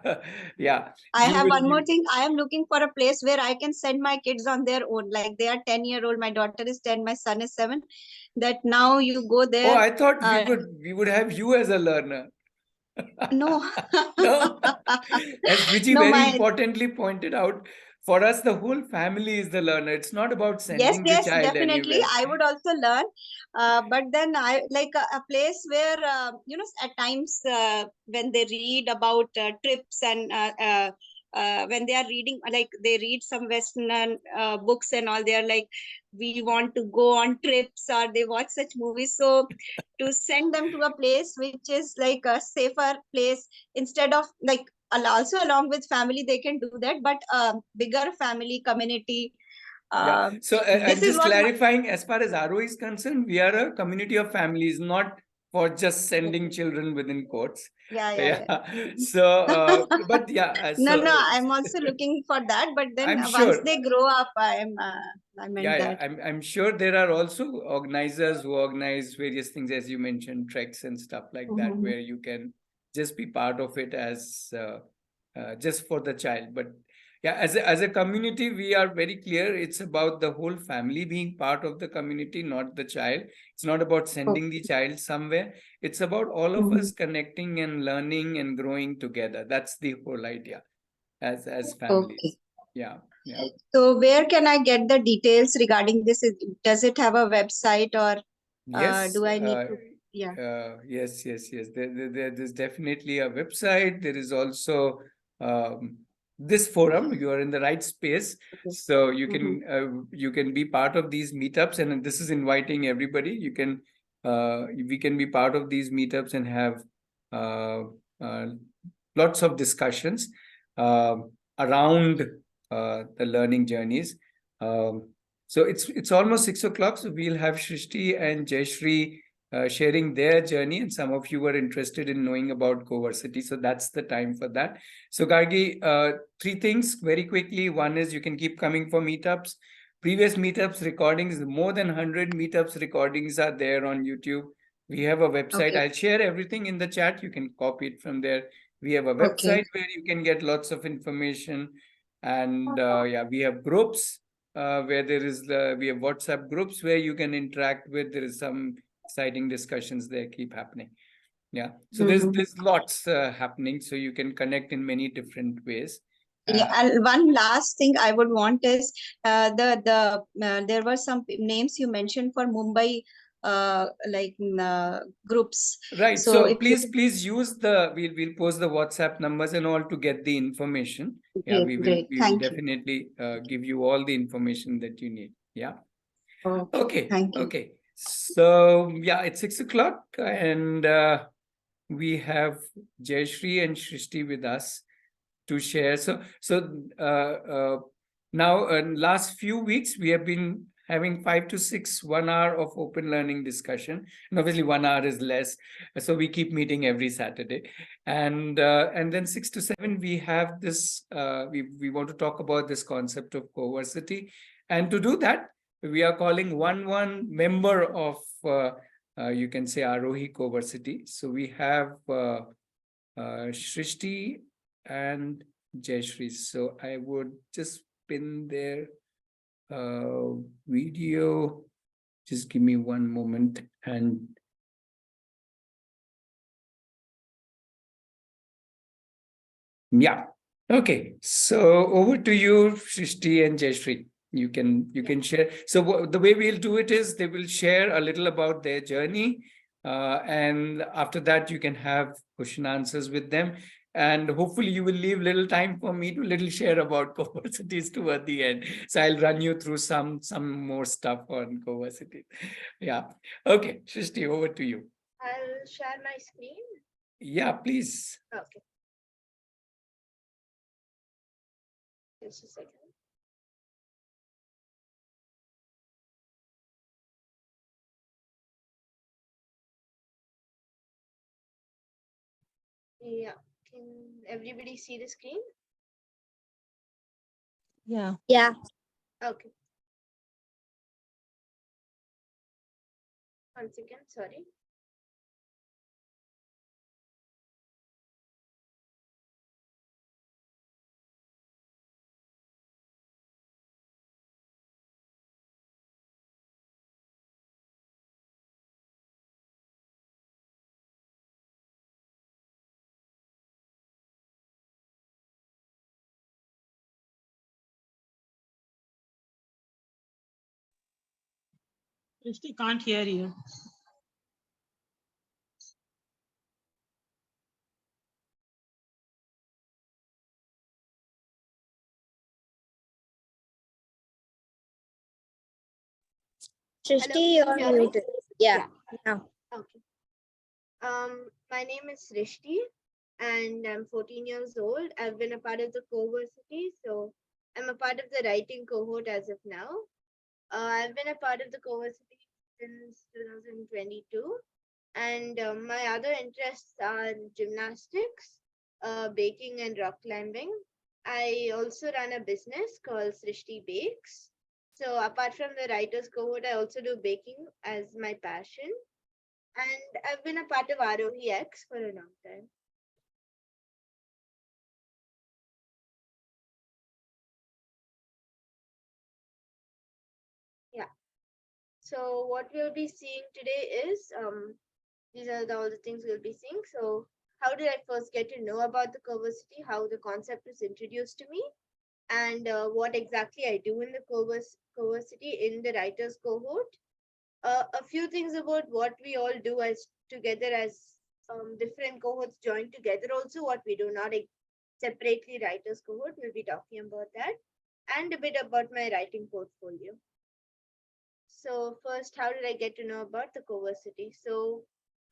S1: yeah,
S11: I
S1: you
S11: have
S1: will.
S11: one more thing. I am looking for a place where I can send my kids on their own. Like they are 10-year-old. My daughter is 10, my son is 7. That now you go
S1: Oh,
S11: there.
S1: I thought we would have you as a learner.
S11: No.
S1: No, as Viji
S11: No,
S1: very
S11: my
S1: importantly pointed out, for us the whole family is the learner. It's not about
S11: yes,
S1: sending the
S11: yes,
S1: child
S11: definitely.
S1: anywhere.
S11: I would also learn. But then I like a place where at times when they read about trips and when they are reading, like they read some Western books and all, they are like, we want to go on trips, or they watch such movies. So to send them to a place which is like a safer place, instead of like also along with family they can do that, but bigger family community.
S1: Yeah. So
S11: This
S1: I'm
S11: is
S1: just
S11: what my,
S1: clarifying, as far as Aro is concerned, we are a community of families, not for just sending children within quotes.
S11: yeah.
S1: Yeah. So, but yeah,
S11: No,
S1: so
S11: no, I'm also looking for that. But then
S1: I'm
S11: once
S1: sure.
S11: they grow up, I
S1: Yeah,
S11: meant
S1: yeah.
S11: that.
S1: I'm sure there are also organizers who organize various things, as you mentioned, treks and stuff like that,
S11: Mhm.
S1: where you can just be part of it as just for the child. But yeah, as a community, we are very clear. It's about the whole family being part of the community, not the child. It's not about sending the
S11: Okay.
S1: child somewhere. It's about all of us
S11: Mhm.
S1: connecting and learning and growing together. That's the whole idea as
S11: Okay.
S1: families. Yeah, yeah.
S11: So where can I get the details regarding this? Does it have a website, or
S1: Yes,
S11: do I need to? Yeah.
S1: yes. There's definitely a website. There is also um, this forum. You are in the right space,
S11: Okay.
S1: so
S11: Mhm.
S1: you can be part of these meetups, and this is inviting everybody. You can we can be part of these meetups and have uh, uh, lots of discussions uh, around the learning journeys. Um, so it's almost 6 o'clock. So we'll have Srishti and Jayashree sharing their journey, and some of you were interested in knowing about CoVersity. So that's the time for that. So Gargi, three things very quickly. One is you can keep coming for meetups. Previous meetups recordings, more than 100 meetups recordings are there on YouTube. We have a website.
S11: Okay.
S1: I'll share everything in the chat. You can copy it from there. We have a
S11: Okay.
S1: website where you can get lots of information. And yeah, we have groups where we have WhatsApp groups where you can interact with. There is some exciting discussions there keep happening. Yeah. So
S11: Mhm.
S1: there's lots happening. So you can connect in many different ways.
S11: Yeah, and one last thing I would want is there were some names you mentioned for Mumbai groups.
S1: Right.
S11: So
S1: So
S11: if you
S1: please use we'll post the WhatsApp numbers and all to get the information. Yeah,
S11: great, great.
S1: we will
S11: Thank you.
S1: definitely give you all the information that you need. Yeah.
S11: Okay,
S1: Okay.
S11: thank you.
S1: Okay. So yeah, it's 6 o'clock, and we have Jayashree and Srishti with us to share. Now, in last few weeks, we have been having 5 to 6 1 hour of open learning discussion, and obviously 1 hour is less, so we keep meeting every Saturday, and then 6 to 7 we have this. We want to talk about this concept of CoVersity, and to do that, we are calling one member of you can say Aarohi CoVersity. So we have Srishti and Jayashree. So I would just pin their video. Just give me one moment. And yeah, okay. So over to you, Srishti and Jayashree. You can share. So the way we'll do it is they will share a little about their journey, and after that you can have question answers with them. And hopefully you will leave little time for me to little share about CoVersities toward the end. So I'll run you through some more stuff on CoVersity. Yeah. Okay, Srishti, over to you.
S12: I'll share my screen.
S1: Yeah, please.
S12: Okay. Just a second. Yeah. Can everybody see the screen?
S10: Yeah.
S9: Yeah.
S12: Okay. One second, sorry.
S10: Srishti can't hear you.
S9: Srishti,
S12: Hello, can
S9: you're
S12: you hear me?
S9: muted. Yeah. Now.
S12: Okay. My name is Srishti and I'm 14 years old. I've been a part of the CoVersity, so I'm a part of the writing cohort as of now. I've been a part of the CoVersity since 2022, and my other interests are gymnastics, baking, and rock climbing. I also run a business called Srishti Bakes. So apart from the writers cohort, I also do baking as my passion. And I've been a part of Aarohi X for a long time. Yeah. So what we'll be seeing today is these are all the things we'll be seeing. So how did I first get to know about the CoVersity? How the concept was introduced to me, and what exactly I do in the CoVersity in the writers cohort. A few things about what we all do as together as different cohorts join together. Also, what we do not separately writers cohort. We'll be talking about that, and a bit about my writing portfolio. So first, how did I get to know about the CoVersity? So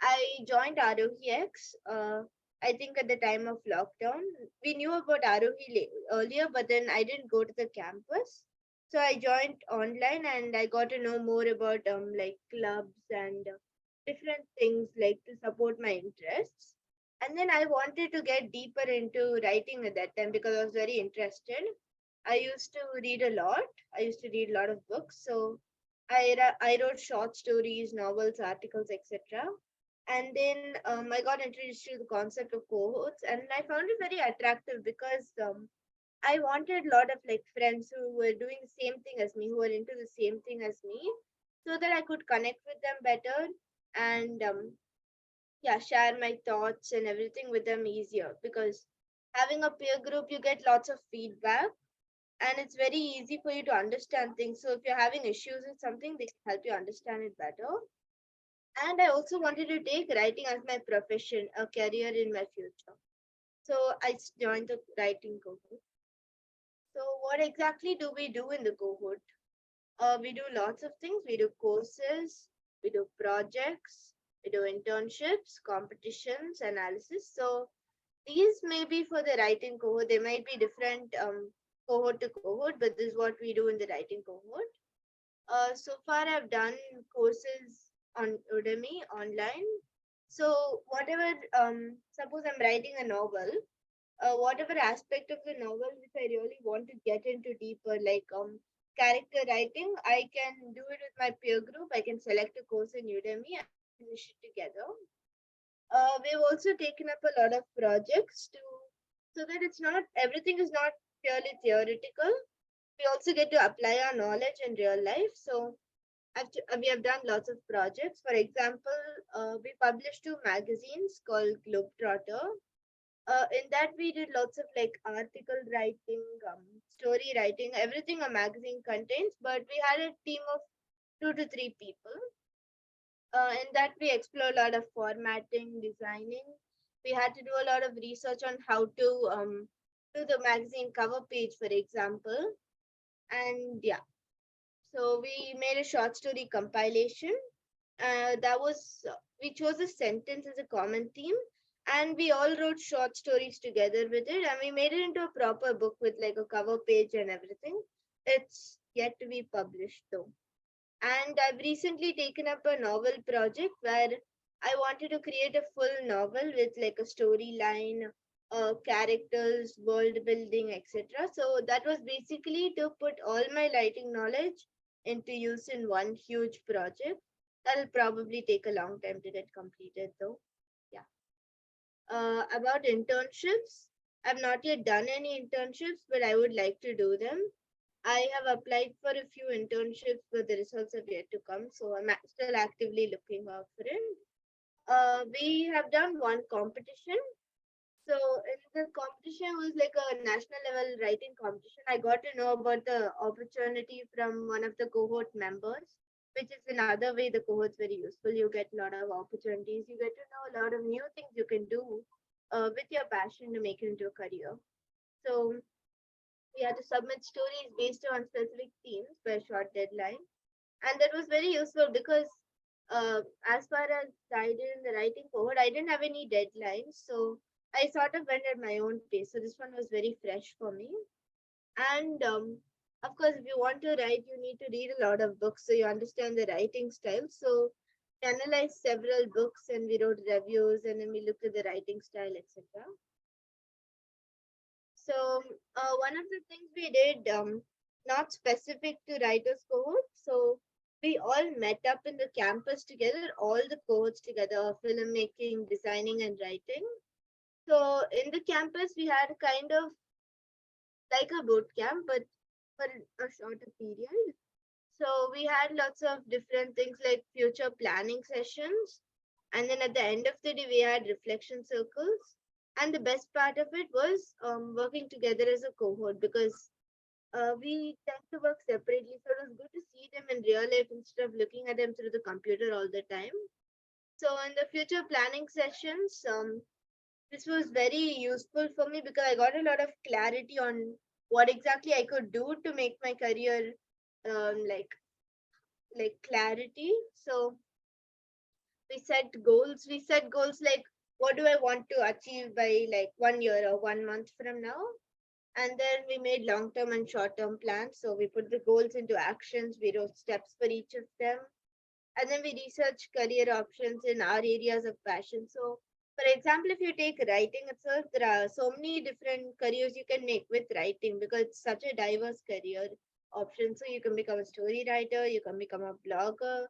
S12: I joined Aarohi X. I think at the time of lockdown, we knew about Aarohi earlier, but then I didn't go to the campus. So I joined online and I got to know more about like clubs and different things like to support my interests. And then I wanted to get deeper into writing at that time because I was very interested. I used to read a lot. I used to read a lot of books. So I wrote short stories, novels, articles, etc. And then I got introduced to the concept of cohorts, and I found it very attractive because I wanted a lot of like friends who were doing the same thing as me, who were into the same thing as me, so that I could connect with them better and yeah, share my thoughts and everything with them easier. Because having a peer group, you get lots of feedback and it's very easy for you to understand things. So if you're having issues with something, they can help you understand it better. And I also wanted to take writing as my profession, a career in my future. So I joined the writing cohort. So what exactly do we do in the cohort? We do lots of things. We do courses, we do projects, we do internships, competitions, analysis. So these may be for the writing cohort. They might be different cohort to cohort, but this is what we do in the writing cohort. So far, I've done courses on Udemy online. So whatever, suppose I'm writing a novel, whatever aspect of the novel which I really want to get into deeper, like character writing, I can do it with my peer group. I can select a course in Udemy and finish it together. We've also taken up a lot of projects to so that it's not everything is not purely theoretical. We also get to apply our knowledge in real life. So we have done lots of projects. For example, we published 2 magazines called Globetrotter. In that, we did lots of like article writing, story writing, everything a magazine contains. But we had a team of 2 to 3 people. In that, we explore a lot of formatting, designing, we had to do a lot of research on how to do the magazine cover page, for example. And yeah, so we made a short story compilation. That was we chose a sentence as a common theme, and we all wrote short stories together with it, and we made it into a proper book with like a cover page and everything. It's yet to be published though. And I've recently taken up a novel project where I wanted to create a full novel with like a storyline, characters, world building, etc. So that was basically to put all my writing knowledge into use in one huge project. That'll probably take a long time to get completed though. Yeah. About internships, I've not yet done any internships, but I would like to do them. I have applied for a few internships, but the results have yet to come. So I'm still actively looking out for it. We have done one competition. So in the competition was like a national level writing competition. I got to know about the opportunity from one of the cohort members, which is another way the cohort's very useful. You get a lot of opportunities. You get to know a lot of new things you can do with your passion to make it into a career. So we had to submit stories based on specific themes by a short deadline. And that was very useful because as far as I did in the writing cohort, I didn't have any deadlines. So I sort of went at my own pace. So this one was very fresh for me. And of course, if you want to write, you need to read a lot of books so you understand the writing style. So we analyzed several books and we wrote reviews and then we looked at the writing style, etc. So one of the things we did, not specific to writers cohort, so we all met up in the campus together, all the cohorts together, filmmaking, designing, and writing. So in the campus, we had kind of like a boot camp, but for a shorter period. So we had lots of different things like future planning sessions. And then at the end of the day, we had reflection circles. And the best part of it was working together as a cohort because we tend to work separately. So it was good to see them in real life instead of looking at them through the computer all the time. So in the future planning sessions, this was very useful for me because I got a lot of clarity on what exactly I could do to make my career like clarity. So we set goals. We set goals like what do I want to achieve by like 1 year or 1 month from now. And then we made long-term and short-term plans. So we put the goals into actions. We wrote steps for each of them. And then we research career options in our areas of passion. So for example, if you take writing itself, there are so many different careers you can make with writing because it's such a diverse career option. So you can become a story writer, you can become a blogger,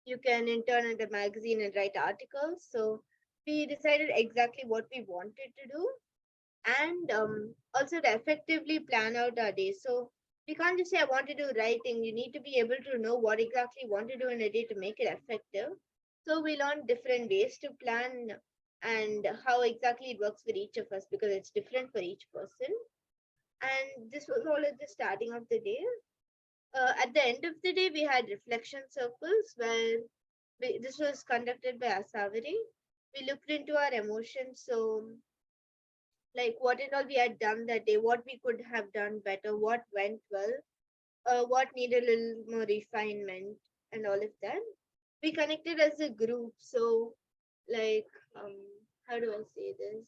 S12: you can intern at a magazine and write articles. So we decided exactly what we wanted to do and also to effectively plan out our day. So we can't just say I want to do writing. You need to be able to know what exactly you want to do in a day to make it effective. So we learned different ways to plan and how exactly it works for each of us because it's different for each person. And this was all at the starting of the day. At the end of the day, we had reflection circles where this was conducted by Asaviri. We looked into our emotions. So like what and all we had done that day, what we could have done better, what went well, what needed a little more refinement, and all of that. We connected as a group. So, like, how do I say this?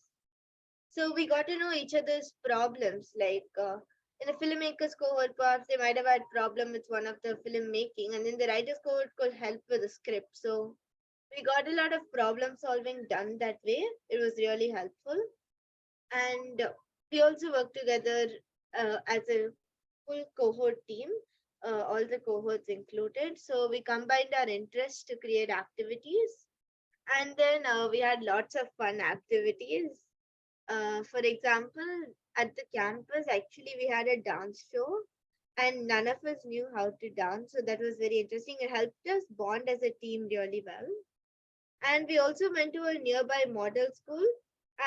S12: So we got to know each other's problems. Like in the filmmakers cohort, perhaps they might have had problem with one of the filmmaking, and then the writers cohort could help with the script. So we got a lot of problem solving done that way. It was really helpful. And we also work together as a full cohort team, all the cohorts included. So we combined our interests to create activities. And then we had lots of fun activities. For example, at the campus, actually, we had a dance show and none of us knew how to dance. So that was very interesting. It helped us bond as a team really well. And we also went to a nearby model school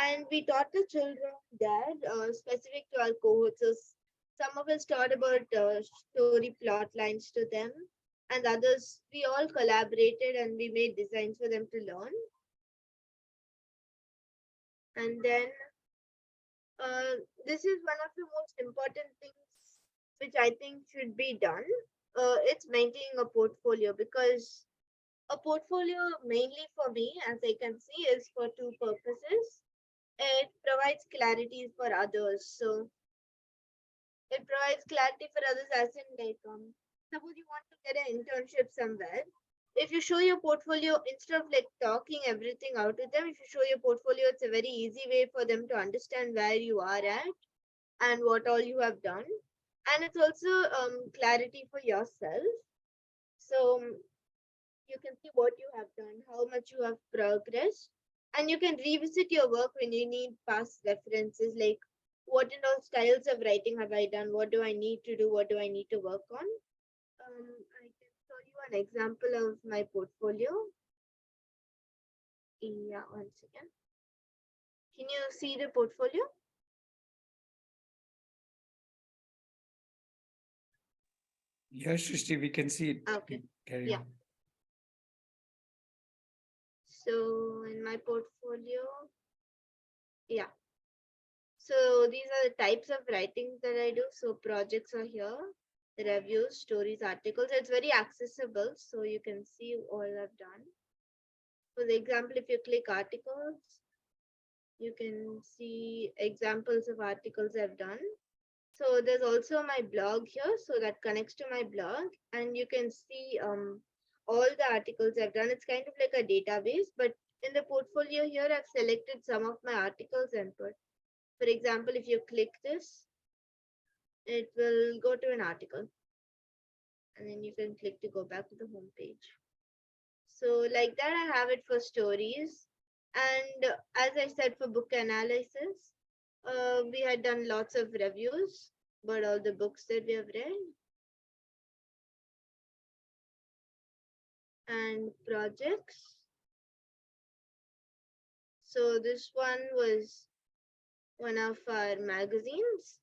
S12: and we taught the children there specific to our cohorts. So some of us taught about story plot lines to them and others we all collaborated and we made designs for them to learn. And then this is one of the most important things which I think should be done. It's maintaining a portfolio, because a portfolio, mainly for me, as I can see, is for two purposes. It provides clarity for others. So it provides clarity for others, as in like suppose you want to get an internship somewhere. If you show your portfolio, instead of like talking everything out with them, if you show your portfolio, it's a very easy way for them to understand where you are at and what all you have done. And it's also clarity for yourself. So you can see what you have done, how much you have progressed, and you can revisit your work when you need past references, like what and all styles of writing have I done, what do I need to do, what do I need to work on. I can show you an example of my portfolio. Yeah, once again. Can you see the portfolio?
S1: Yeah, Srishti, we can see it.
S12: Okay.
S1: Carry
S12: Yeah.
S1: on.
S12: So in my portfolio, yeah. So these are the types of writings that I do. So projects are here, reviews, stories, articles. It's very accessible, so you can see all I've done. For the example, if you click articles, you can see examples of articles I've done. So there's also my blog here, so that connects to my blog, and you can see all the articles I've done. It's kind of like a database, but in the portfolio here, I've selected some of my articles and put. For example, if you click this, it will go to an article, and then you can click to go back to the home page. So like that, I have it for stories. And as I said, for book analysis, we had done lots of reviews about all the books that we have read. And projects. So this one was one of our magazines,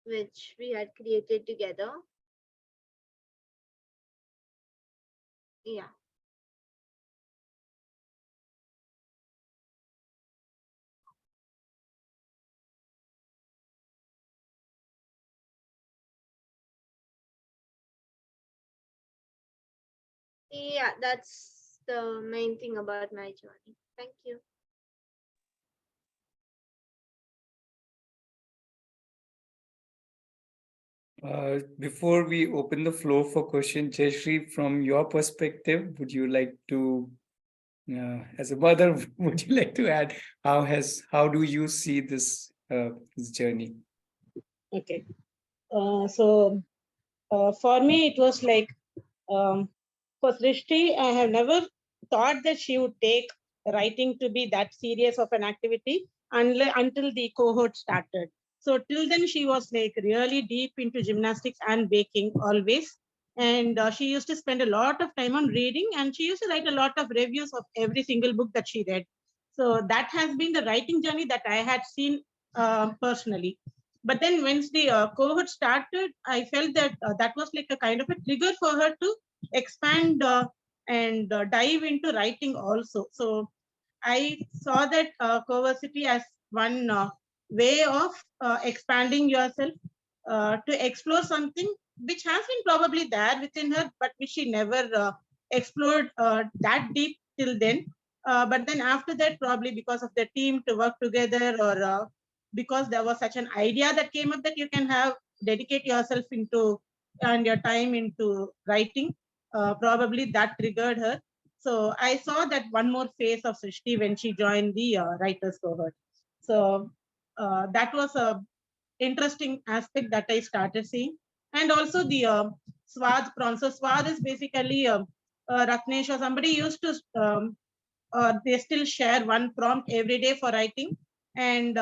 S12: which we had created together. Yeah. Yeah, that's the main thing about my journey. Thank you.
S1: Before we open the floor for question, Jayashree, from your perspective, would you like to, as a mother, would you like to add how do you see this journey?
S13: Okay. For me, it was like, for Srishti, I have never thought that she would take writing to be that serious of an activity until the cohort started. So till then, she was like really deep into gymnastics and baking always. And she used to spend a lot of time on reading, and she used to write a lot of reviews of every single book that she read. So that has been the writing journey that I had seen personally. But then once the cohort started, I felt that that was like a kind of a trigger for her to expand and dive into writing also. So I saw that CoVersity as one way of expanding yourself to explore something which has been probably there within her, but which she never explored that deep till then. But then after that, probably because of the team to work together, or because there was such an idea that came up that you can have dedicate yourself into and your time into writing, probably that triggered her. So I saw that one more phase of Srishti when she joined the writers cohort. So that was a interesting aspect that I started seeing. And also the Swad prompt. So Swad is basically Ratnesh or somebody used to they still share one prompt every day for writing, and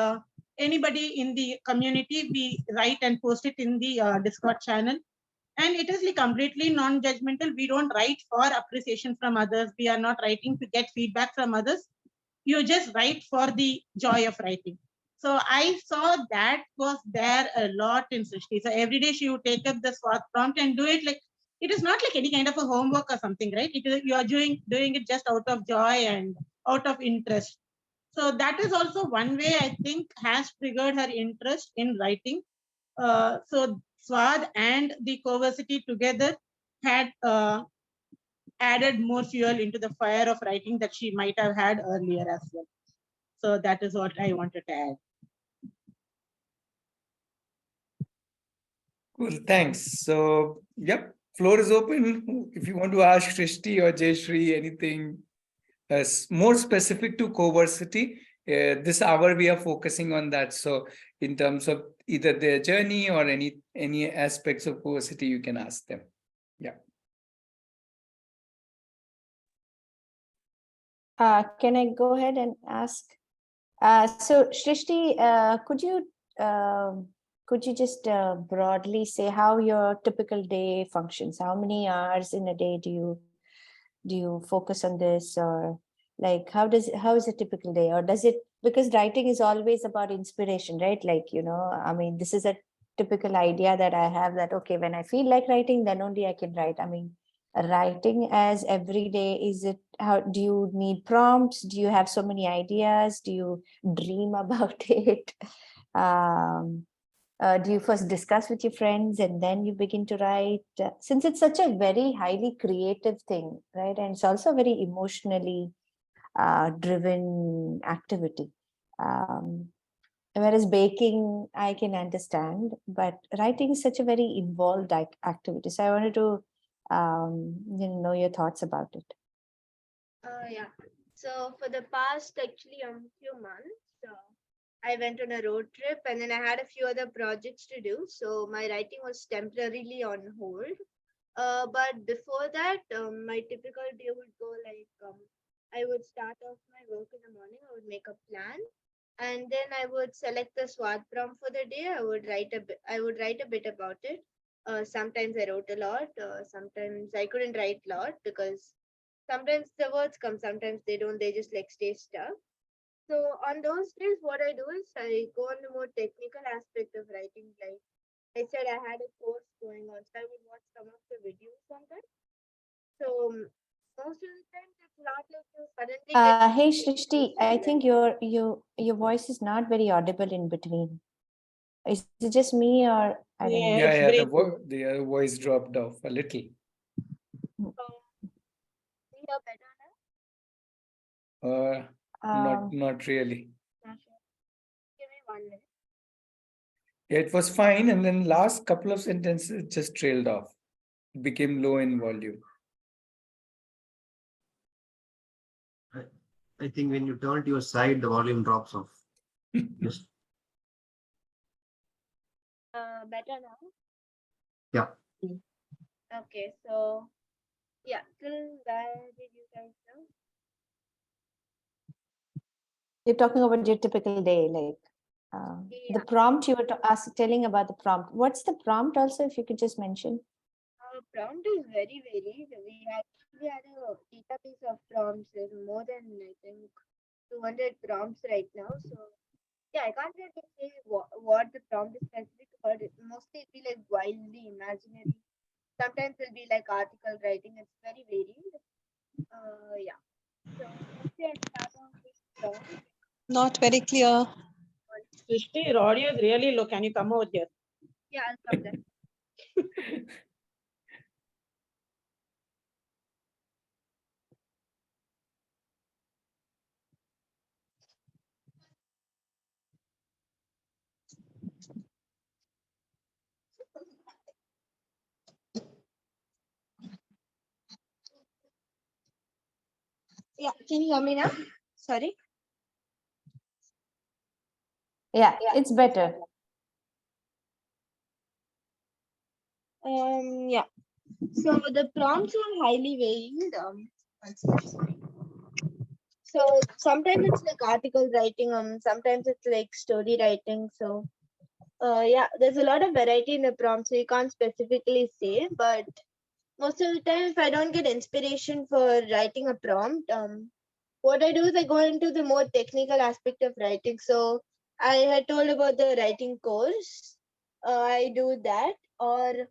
S13: anybody in the community, we write and post it in the Discord channel. And it is like completely non-judgmental. We don't write for appreciation from others. We are not writing to get feedback from others. You just write for the joy of writing. So I saw that was there a lot in Srishti. So every day she would take up the Swat prompt and do it like, it is not like any kind of a homework or something, right? It is, you are doing it just out of joy and out of interest. So that is also one way I think has triggered her interest in writing. So Swad and the CoVersity together had added more fuel into the fire of writing that she might have had earlier as well. So that is what I wanted to add.
S1: Cool, thanks. So, yep, floor is open. If you want to ask Srishti or Jayashree anything more specific to CoVersity, this hour we are focusing on that. So, in terms of either their journey or any aspects of CoVersity, you can ask them. Yeah.
S3: Can I go ahead and ask? So Srishti, could you just broadly say how your typical day functions? How many hours in a day do you focus on this, or like how is a typical day, or does it, because writing is always about inspiration, right? Like, I mean, this is a typical idea that I have, that okay, when I feel like writing, then only I can write. I mean, writing as every day, is it, how do you need prompts? Do you have so many ideas? Do you dream about it? Do you first discuss with your friends and then you begin to write? Since it's such a very highly creative thing, right? And it's also a very emotionally driven activity. Whereas baking, I can understand, but writing is such a very involved activity. So I wanted to know your thoughts about it.
S12: Yeah. So for the past actually few months, I went on a road trip and then I had a few other projects to do. So my writing was temporarily on hold. But before that, my typical day would go like I would start off my work in the morning. I would make a plan, and then I would select the SWAT prompt for the day. I would write a bit about it. Sometimes I wrote a lot. Sometimes I couldn't write a lot because sometimes the words come, sometimes they don't. They just like stay stuck. So on those days, what I do is I go on the more technical aspect of writing. Like I said, I had a course going on, so I would watch some of the videos on that. So most of the time, it's not like you suddenly get.
S3: Hey Srishti, I think your voice is not very audible in between. Is it just me, or I don't know?
S1: Yeah, the voice dropped off a little.
S12: We are better now.
S1: Not really.
S12: Give me 1 minute.
S1: Yeah, it was fine, and then last couple of sentences just trailed off. It became low in volume.
S14: I think when you turn to your side, the volume drops off. Yes.
S12: Better now.
S14: Yeah.
S12: Okay, so yeah, till where did you guys know?
S3: You're talking about your typical day, like the prompt you were telling about the prompt. What's the prompt also, if you could just mention?
S12: Prompt is very varied. We actually had a database of prompts. There's more than, I think, 200 prompts right now. So yeah, I can't really say what the prompt is specific, but mostly it'll be like wildly imaginary. Sometimes it'll be like article writing. It's very varied. Yeah. So mostly I start off with prompt.
S15: Not very clear.
S13: Srishti, your audio is really low. Can you come over here?
S12: Yeah, I'll come there. Yeah, can you hear me now? Sorry.
S3: Yeah, it's better.
S12: Yeah. So the prompts are highly varied. So sometimes it's like article writing. Sometimes it's like story writing. So yeah, there's a lot of variety in the prompt. So you can't specifically say, but most of the time, if I don't get inspiration for writing a prompt, what I do is I go into the more technical aspect of writing. So I had told about the writing course. I do that, or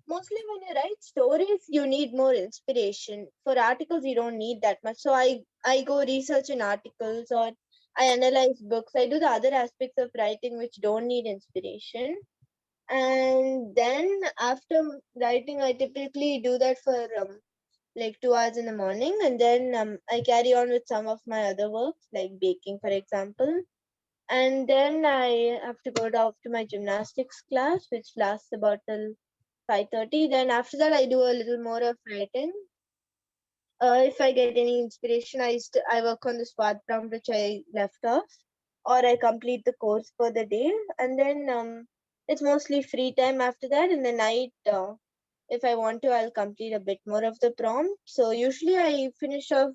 S12: mostly when you write stories, you need more inspiration. For articles, you don't need that much. So I go research in articles, or I analyze books. I do the other aspects of writing which don't need inspiration. And then after writing, I typically do that for like 2 hours in the morning, and then I carry on with some of my other works like baking, for example. And then I have to go off to my gymnastics class, which lasts about till 5:30. Then after that, I do a little more of writing. If I get any inspiration, I work on the SWAT prompt which I left off, or I complete the course for the day, and then it's mostly free time after that. In the night, if I want to, I'll complete a bit more of the prompt. So usually I finish off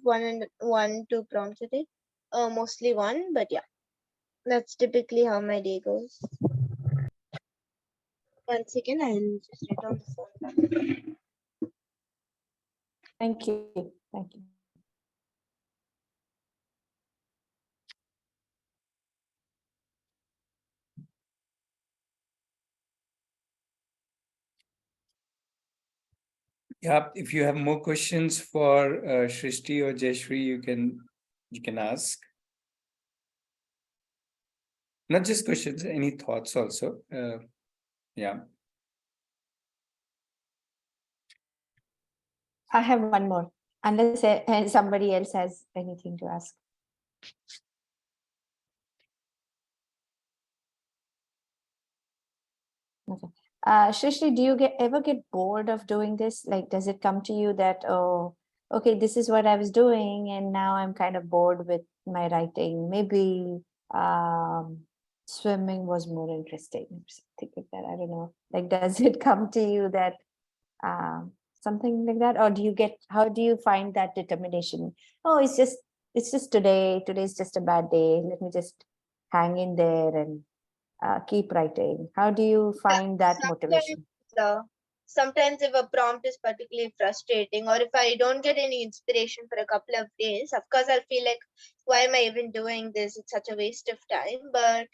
S12: two prompts a day, mostly one, but yeah, that's typically how my day goes. Once again, I'll just write on the phone.
S3: Thank you. Thank you.
S1: Yeah, if you have more questions for Srishti or Jayashree, you can ask. Not just questions, any thoughts also. Yeah.
S3: I have one more, unless somebody else has anything to ask. Okay. Srishti, do you ever get bored of doing this? Like, does it come to you that, oh, okay, this is what I was doing, and now I'm kind of bored with my writing. Maybe swimming was more interesting, something like that. I don't know. Like, does it come to you that something like that, or how do you find that determination? Oh, it's just today. Today's just a bad day. Let me just hang in there and keep writing. How do you find that motivation?
S12: Sometimes if a prompt is particularly frustrating, or if I don't get any inspiration for a couple of days, of course I'll feel like, why am I even doing this? It's such a waste of time. But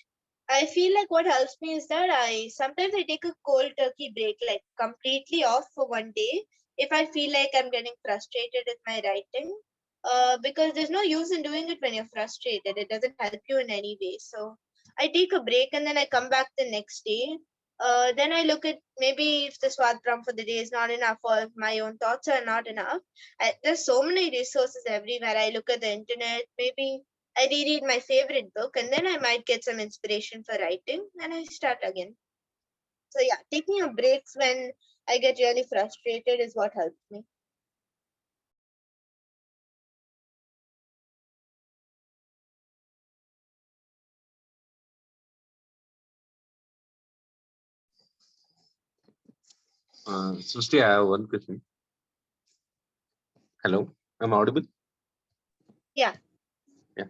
S12: I feel like what helps me is that sometimes I take a cold turkey break, like completely off for one day, if I feel like I'm getting frustrated with my writing. Because there's no use in doing it when you're frustrated. It doesn't help you in any way. So I take a break and then I come back the next day. Then I look at maybe if the SWAT prompt for the day is not enough, or if my own thoughts are not enough. There's so many resources everywhere. I look at the internet, maybe I reread my favorite book, and then I might get some inspiration for writing, and I start again. So yeah, taking a breaks when I get really frustrated is what helps me.
S6: Srishti, I have one question. Hello, I'm audible?
S12: Yeah.
S6: Yeah.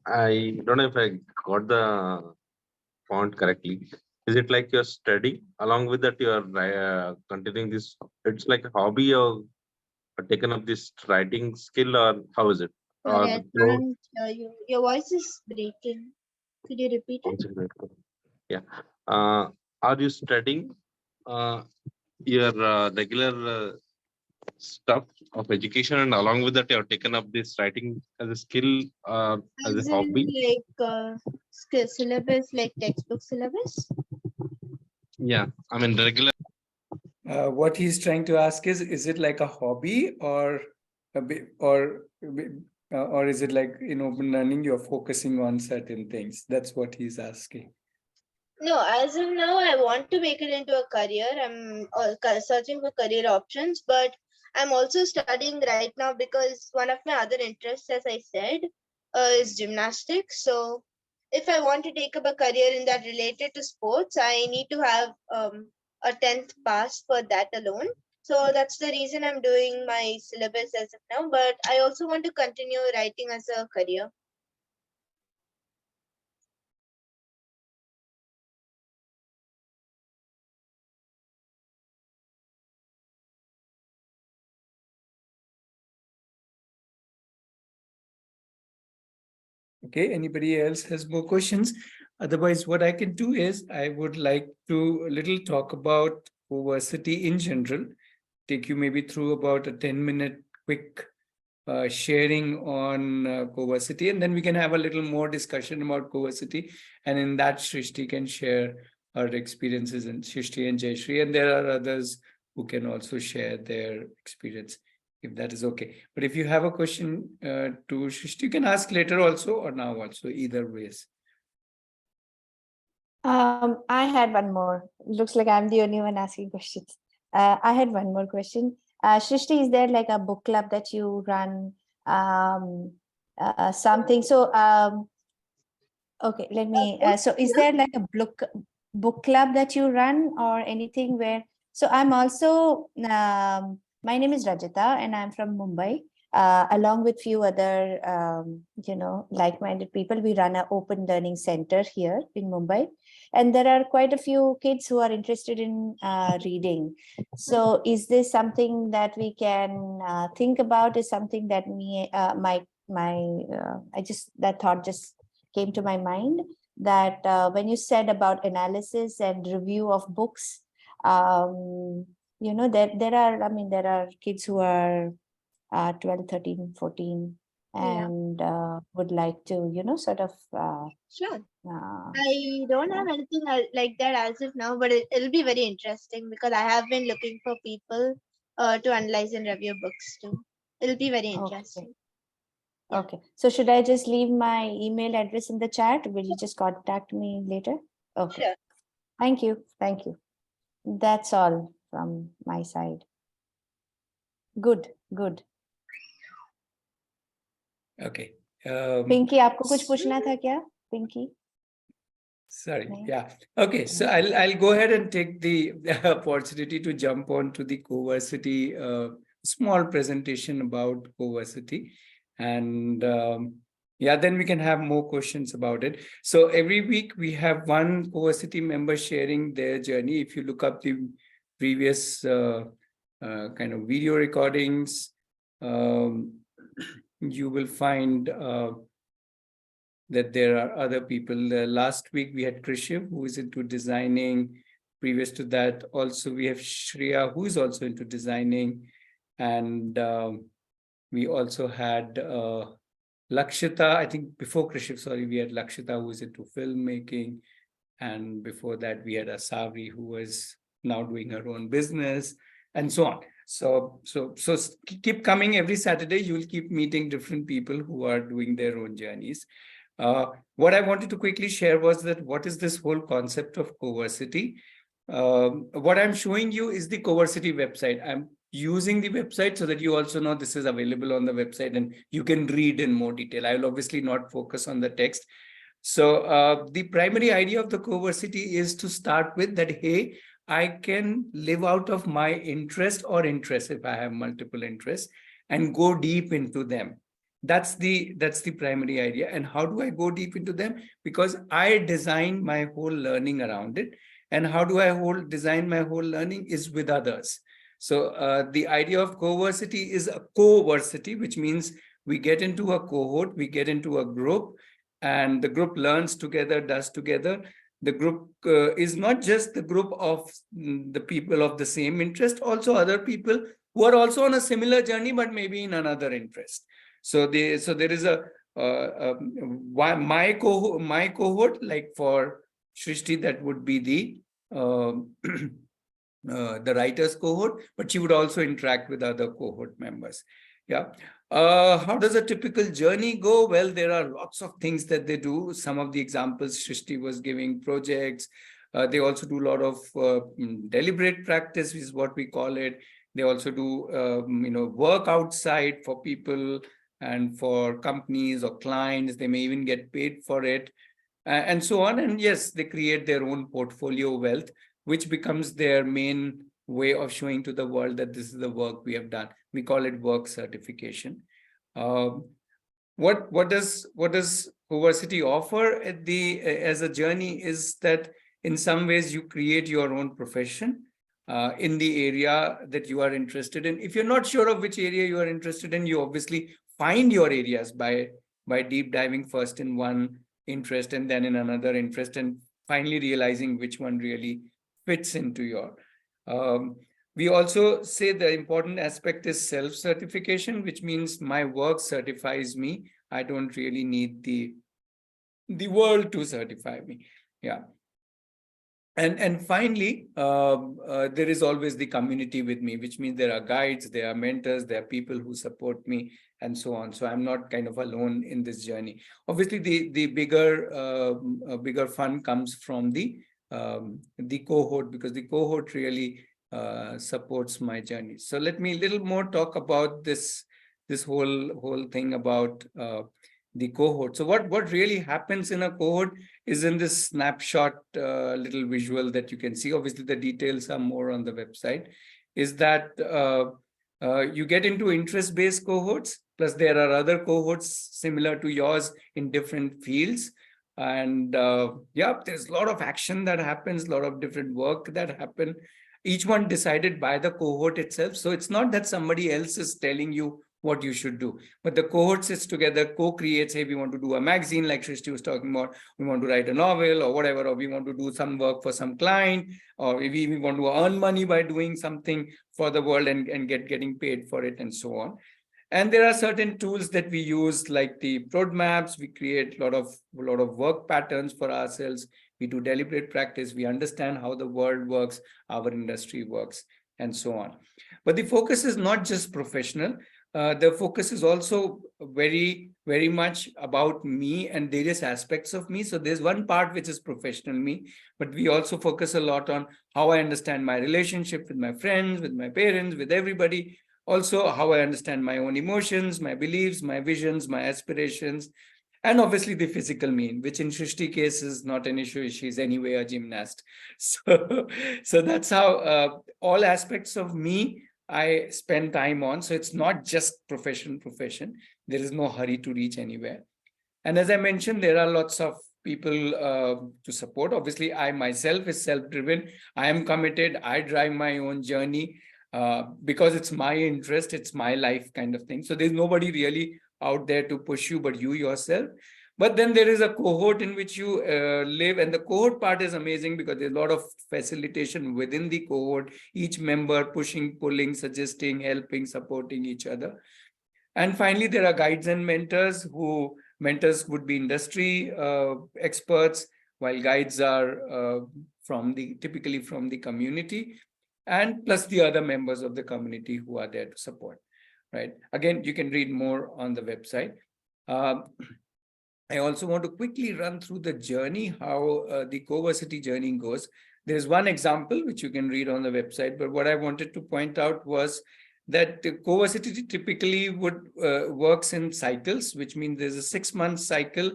S6: I don't know if I got the point correctly. Is it like you're studying along with that you're continuing this? It's like a hobby or taken up this writing skill, or how is it?
S12: Sorry,
S6: Or
S12: I can't hear you. Your voice is breaking. Could you repeat it?
S6: Yeah. Are you studying your regular stuff of education, and along with that, you have taken up this writing as a skill, as
S12: As
S6: a
S12: in
S6: hobby?
S12: like syllabus, like textbook syllabus?
S6: Yeah, I mean regular.
S1: What he's trying to ask is it like a hobby, or or is it like in open learning you're focusing on certain things? That's what he's asking.
S12: No, as of now, I want to make it into a career. I'm searching for career options, but I'm also studying right now because one of my other interests, as I said, is gymnastics. So if I want to take up a career in that related to sports, I need to have a 10th pass for that alone. So that's the reason I'm doing my syllabus as of now. But I also want to continue writing as a career.
S1: Okay, anybody else has more questions? Otherwise, what I can do is I would like to a little talk about CoVersity in general, take you maybe through about a 10-minute quick sharing on CoVersity, and then we can have a little more discussion about CoVersity. And in that, Srishti can share her experiences, and Srishti and Jayashree, and there are others who can also share their experience, if that is okay. But if you have a question to Srishti, you can ask later also or now also, either ways.
S3: I had one more. Looks like I'm the only one asking questions. I had one more question. Srishti, is there like a book club that you run? Something. So, okay, let me. So, is there like a book club that you run or anything where? So, I'm also. My name is Rajita, and I'm from Mumbai. Along with few other, like-minded people, we run an open learning center here in Mumbai. And there are quite a few kids who are interested in reading. So is this something that we can think about? Is something that that thought just came to my mind, that when you said about analysis and review of books, there are kids who are 12, 13, 14 and would like to, sort of
S12: Sure. I don't have anything like that as of now, but it'll be very interesting because I have been looking for people to analyze and review books too. It'll be very interesting.
S3: Okay. So should I just leave my email address in the chat? Will you just contact me later? Okay.
S12: Sure.
S3: Thank you. Thank you. That's all from my side. Good. Good.
S1: Okay.
S3: Pinky, आपको कुछ पूछना था क्या? Pinky?
S1: Sorry. Yeah. Okay. So I'll go ahead and take the opportunity to jump on to the CoVersity small presentation about CoVersity, and then we can have more questions about it. So every week we have one CoVersity member sharing their journey. If you look up the previous kind of video recordings, you will find that there are other people. Last week we had Krishiv, who is into designing. Previous to that, also we have Shreya, who is also into designing. And we also had Lakshita. I think before Krishiv, sorry, we had Lakshita, who is into filmmaking. And before that, we had Asavri, who was now doing her own business, and so on. So keep coming every Saturday. You will keep meeting different people who are doing their own journeys. What I wanted to quickly share was that what is this whole concept of CoVersity? What I'm showing you is the CoVersity website. I'm using the website so that you also know this is available on the website and you can read in more detail. I will obviously not focus on the text. So the primary idea of the CoVersity is to start with that, hey, I can live out of my interest or interests if I have multiple interests and go deep into them. That's the primary idea. And how do I go deep into them? Because I design my whole learning around it. And how do I design my whole learning is with others. So the idea of CoVersity is a co-versity, which means we get into a cohort, we get into a group, and the group learns together, does together. The group is not just the group of the people of the same interest, also other people who are also on a similar journey, but maybe in another interest. So there is my cohort, like for Srishti, that would be the writers cohort, but she would also interact with other cohort members. Yeah. How does a typical journey go? Well, there are lots of things that they do. Some of the examples Srishti was giving, projects. They also do a lot of deliberate practice, is what we call it. They also do work outside for people and for companies or clients. They may even get paid for it, and so on. And yes, they create their own portfolio wealth, which becomes their main way of showing to the world that this is the work we have done. We call it work certification. What does CoVersity offer as a journey is that in some ways you create your own profession in the area that you are interested in. If you're not sure of which area you are interested in, you obviously find your areas by deep diving first in one interest and then in another interest, and finally realizing which one really fits into your We also say the important aspect is self-certification, which means my work certifies me. I don't really need the world to certify me. Yeah. And finally, there is always the community with me, which means there are guides, there are mentors, there are people who support me, and so on. So I'm not kind of alone in this journey. Obviously, the bigger fun comes from the cohort, because the cohort really supports my journey. So let me a little more talk about this whole thing about the cohort. So what really happens in a cohort is in this snapshot little visual that you can see. Obviously, the details are more on the website. Is that you get into interest-based cohorts, plus there are other cohorts similar to yours in different fields. And yeah, there's a lot of action that happens, a lot of different work that happen, each one decided by the cohort itself. So it's not that somebody else is telling you what you should do, but the cohort sits together, co-creates. Hey, we want to do a magazine like Srishti was talking about, we want to write a novel or whatever, or we want to do some work for some client, or maybe we want to earn money by doing something for the world and getting paid for it, and so on. And there are certain tools that we use, like the roadmaps. We create a lot of work patterns for ourselves. We do deliberate practice. We understand how the world works, our industry works, and so on. But the focus is not just professional. The focus is also very, very much about me and various aspects of me. So there's one part which is professional me, but we also focus a lot on how I understand my relationship with my friends, with my parents, with everybody. Also, how I understand my own emotions, my beliefs, my visions, my aspirations, and obviously the physical mean, which in Srishti case is not an issue. She's anyway a gymnast. So that's how all aspects of me I spend time on. So it's not just profession. There is no hurry to reach anywhere. And as I mentioned, there are lots of people to support. Obviously, I myself is self-driven. I am committed. I drive my own journey because it's my interest. It's my life kind of thing. So there's nobody really out there to push you, but you yourself. But then there is a cohort in which you live, and the cohort part is amazing because there's a lot of facilitation within the cohort, each member pushing, pulling, suggesting, helping, supporting each other. And finally, there are guides and mentors. Mentors would be industry experts, while guides are typically from the community, and plus the other members of the community who are there to support. Right. Again, you can read more on the website. I also want to quickly run through the journey, how the CoVersity journey goes. There's one example which you can read on the website, but what I wanted to point out was that CoVersity typically works in cycles, which means there's a 6-month cycle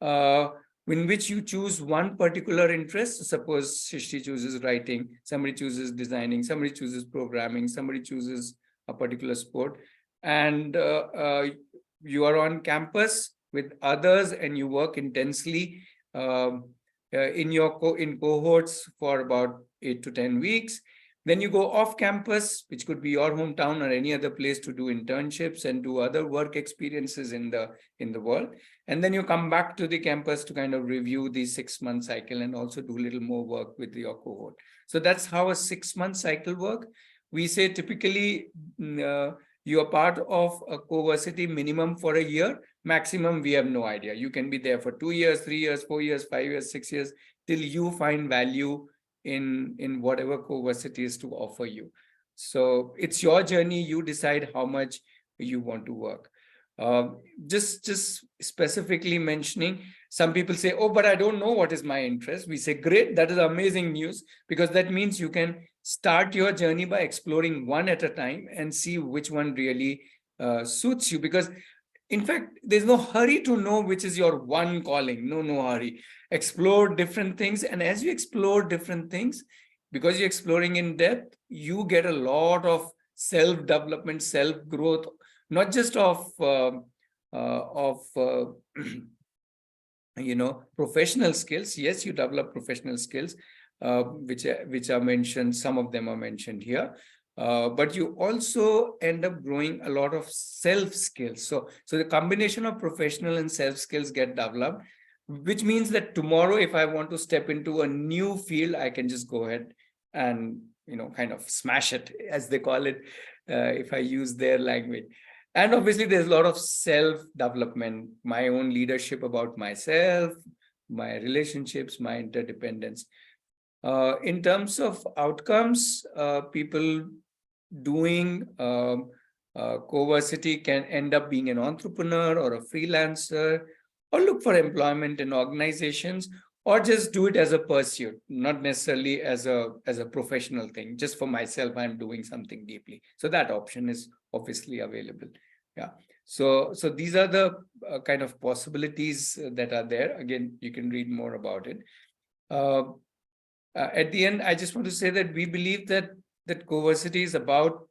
S1: in which you choose one particular interest. Suppose Srishti chooses writing, somebody chooses designing, somebody chooses programming, somebody chooses a particular sport, and you are on campus with others and you work intensely in cohorts for about 8 to 10 weeks. Then you go off campus, which could be your hometown or any other place, to do internships and do other work experiences in the world. And then you come back to the campus to kind of review the 6-month cycle and also do a little more work with your cohort. So that's how a 6-month cycle works. We say typically you are part of a CoVersity minimum for a year. Maximum, we have no idea. You can be there for 2 years, 3 years, 4 years, 5 years, 6 years, till you find value in whatever CoVersity is to offer you. So it's your journey. You decide how much you want to work. Just specifically mentioning, some people say, oh, but I don't know what is my interest. We say, great, that is amazing news, because that means you can start your journey by exploring one at a time and see which one really suits you. Because in fact, there's no hurry to know which is your one calling. No hurry. Explore different things. And as you explore different things, because you're exploring in depth, you get a lot of self-development, self-growth, not just of professional skills. Yes, you develop professional skills, which are mentioned. Some of them are mentioned here. But you also end up growing a lot of self skills. So the combination of professional and self skills get developed, which means that tomorrow, if I want to step into a new field, I can just go ahead and kind of smash it, as they call it, if I use their language. And obviously, there's a lot of self-development, my own leadership about myself, my relationships, my interdependence. In terms of outcomes, people doing CoVersity can end up being an entrepreneur or a freelancer, or look for employment in organizations, or just do it as a pursuit, not necessarily as a professional thing. Just for myself, I'm doing something deeply. So that option is obviously available. Yeah. So these are the kind of possibilities that are there. Again, you can read more about it. At the end, I just want to say that we believe that CoVersity is about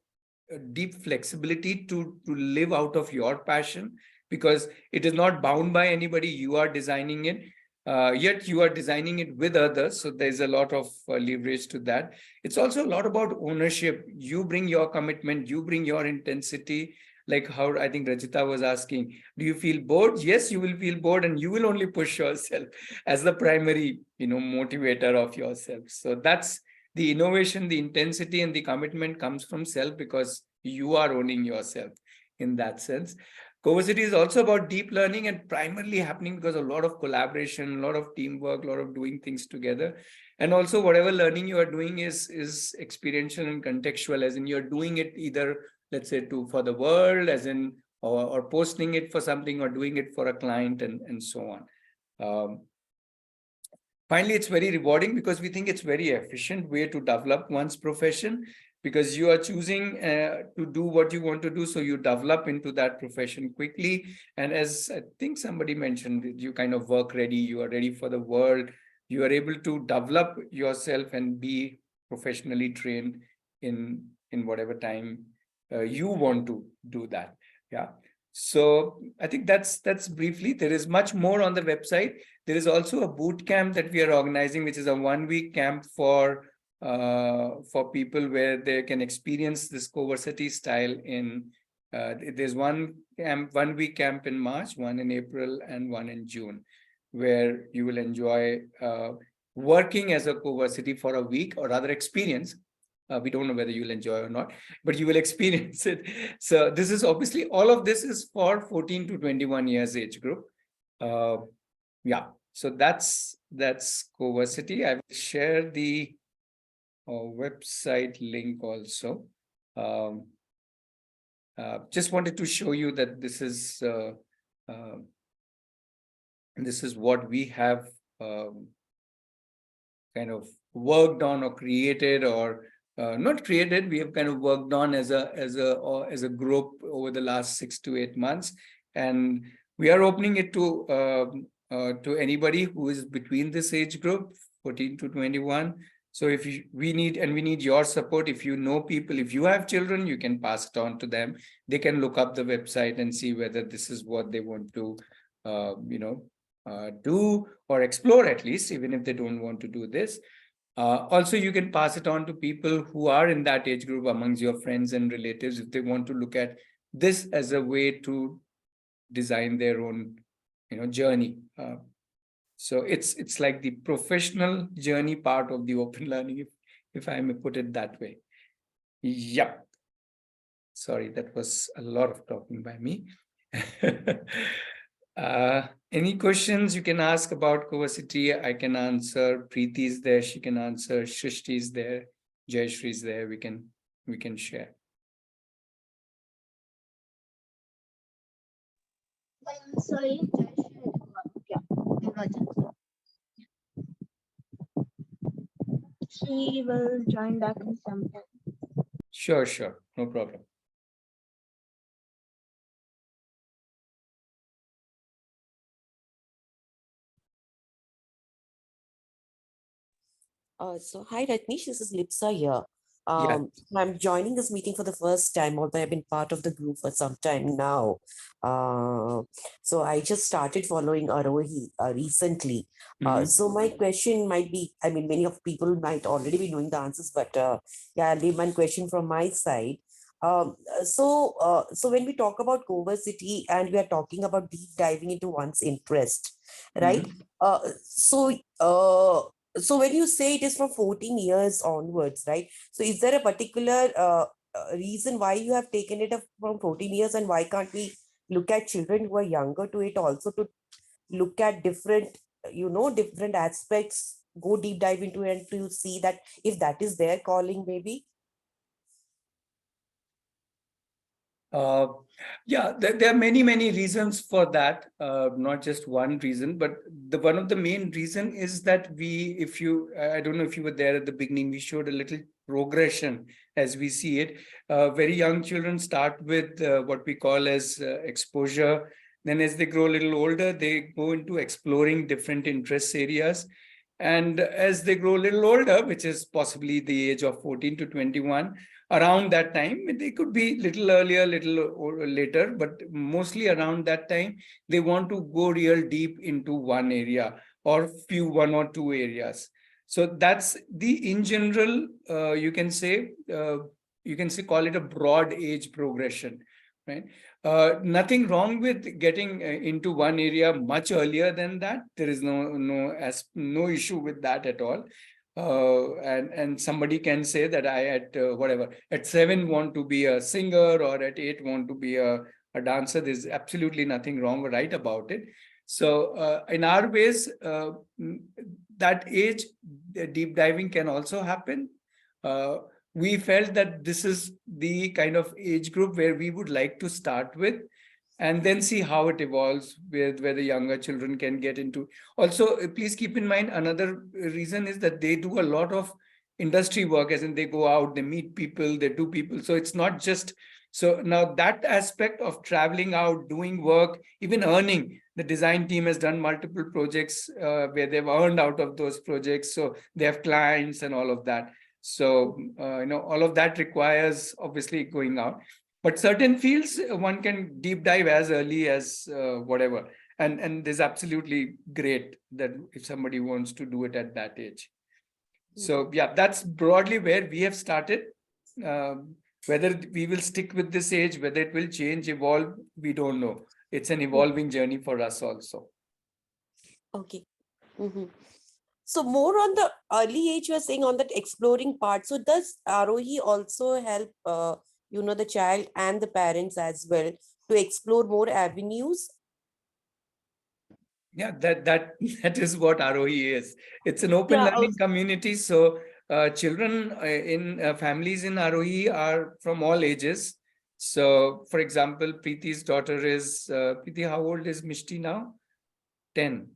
S1: deep flexibility to live out of your passion, because it is not bound by anybody. You are designing it, yet you are designing it with others. So there's a lot of leverage to that. It's also a lot about ownership. You bring your commitment, you bring your intensity. Like how I think Rajita was asking, do you feel bored? Yes, you will feel bored, and you will only push yourself as the primary, motivator of yourself. So that's the innovation, the intensity, and the commitment comes from self, because you are owning yourself in that sense. CoVersity is also about deep learning, and primarily happening because a lot of collaboration, a lot of teamwork, a lot of doing things together. And also whatever learning you are doing is experiential and contextual, as in you're doing it either, let's say, for the world, as in, or posting it for something, or doing it for a client, and so on. Finally, it's very rewarding because we think it's very efficient way to develop one's profession, because you are choosing to do what you want to do. So you develop into that profession quickly. And as I think somebody mentioned, you kind of work ready, you are ready for the world. You are able to develop yourself and be professionally trained in whatever time you want to do that. Yeah. So I think that's briefly. There is much more on the website. There is also a boot camp that we are organizing, which is a 1-week camp for people where they can experience this CoVersity style in. There's one week camp in March, one in April, and one in June, where you will enjoy working as a CoVersity for a week, or rather experience. We don't know whether you'll enjoy or not, but you will experience it. So this is obviously, all of this is for 14 to 21 years age group. Yeah, so that's CoVersity. I will share the website link also. Just wanted to show you that this is what we have kind of worked on, or created, or not created. We have kind of worked on as a group over the last 6 to 8 months, and we are opening it to anybody who is between this age group, 14 to 21. So if we need your support. If you know people, if you have children, you can pass it on to them. They can look up the website and see whether this is what they want to do, or explore, at least, even if they don't want to do this. Also, you can pass it on to people who are in that age group amongst your friends and relatives, if they want to look at this as a way to design their own, journey. So it's like the professional journey part of the open learning, if I may put it that way. Yep. Sorry, that was a lot of talking by me. Any questions you can ask about CoVersity? I can answer. Preeti is there, she can answer. Srishti is there, Jayashri is there. We can share.
S12: Sorry, she will join back in some time.
S1: Sure, no problem.
S15: So hi Ratnesh, this is Lipsa here.
S1: Yeah.
S15: I'm joining this meeting for the first time, although I've been part of the group for some time now. So I just started following Aarohi recently. So my question might be, I mean, many of people might already be knowing the answers, but yeah, I'll leave one question from my side. So when we talk about CoVersity and we are talking about deep diving into one's interest, right? So when you say it is from 14 years onwards, right? So is there a particular reason why you have taken it up from 14 years, and why can't we look at children who are younger to it also, to look at different, different aspects, go deep dive into it, and to see that if that is their calling, maybe?
S1: Uh, yeah, there are many reasons for that. Not just one reason, but one of the main reason is that I don't know if you were there at the beginning, we showed a little progression as we see it. Very young children start with what we call as exposure. Then as they grow a little older, they go into exploring different interest areas. And as they grow a little older, which is possibly the age of 14 to 21, around that time, they could be little earlier, little later, but mostly around that time, they want to go real deep into one area or one or two areas. So that's in general, you can say, call it a broad age progression, right? Nothing wrong with getting into one area much earlier than that. There is no issue with that at all. And somebody can say that I at 7 want to be a singer, or at 8 want to be a dancer. There's absolutely nothing wrong or right about it. So in our ways, that age, deep diving can also happen. We felt that this is the kind of age group where we would like to start with, and then see how it evolves, where the younger children can get into. Also, please keep in mind, another reason is that they do a lot of industry work, as in they go out, they meet people, they do people. So it's not just, so now that aspect of traveling out, doing work, even earning, the design team has done multiple projects where they've earned out of those projects. So they have clients and all of that. So, all of that requires obviously going out. But certain fields, one can deep dive as early as whatever. And there's absolutely great that if somebody wants to do it at that age. So yeah, that's broadly where we have started. Whether we will stick with this age, whether it will change, evolve, we don't know. It's an evolving journey for us also.
S15: Okay. So more on the early age, you are saying, on that exploring part. So does Aarohi also help, the child and the parents as well to explore more avenues?
S1: Yeah, that is what Aarohi is. It's an open learning community. So children in families in Aarohi are from all ages. So, for example, Preeti's daughter is Preeti. How old is Mishti now? 10.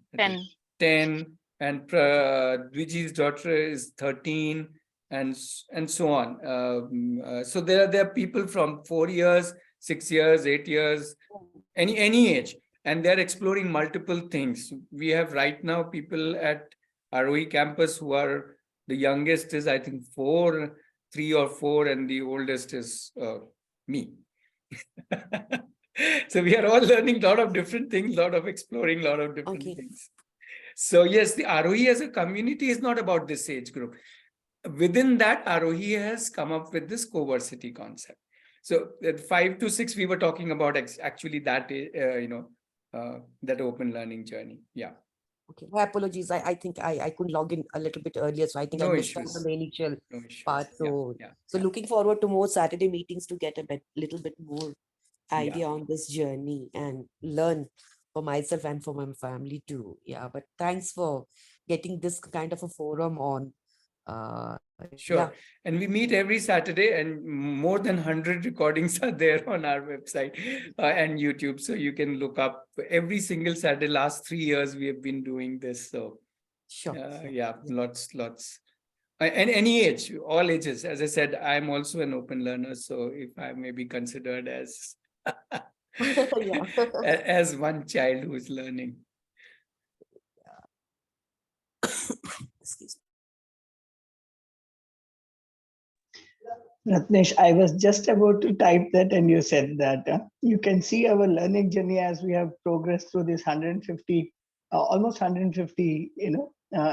S1: 10, and Dviji's daughter is 13, and so on. So there are people from 4 years, 6 years, 8 years, any age, and they're exploring multiple things. We have right now people at Aarohi campus who are, the youngest is I think 3 or 4, and the oldest is me. So we are all learning a lot of different things, a lot of exploring, a lot of different things. So yes, the Aarohi as a community is not about this age group. Within that, Aarohi has come up with this CoVersity concept. So at 5 to 6, we were talking about actually that, that open learning journey. Yeah.
S15: Okay. My apologies. I think I couldn't log in a little bit earlier, so I think I missed out the initial part. So looking forward to more Saturday meetings to get a little bit more idea on this journey and learn for myself and for my family too. Yeah, but thanks for getting this kind of a forum on.
S1: Sure.
S15: Yeah.
S1: And we meet every Saturday, and more than 100 recordings are there on our website and YouTube. So you can look up every single Saturday. Last 3 years, we have been doing this. So yeah, lots. And any age, all ages. As I said, I'm also an open learner. So if I may be considered as as one child who is learning.
S15: Excuse me.
S2: Ratnesh, I was just about to type that, and you said that. You can see our learning journey as we have progressed through this 150, almost 150,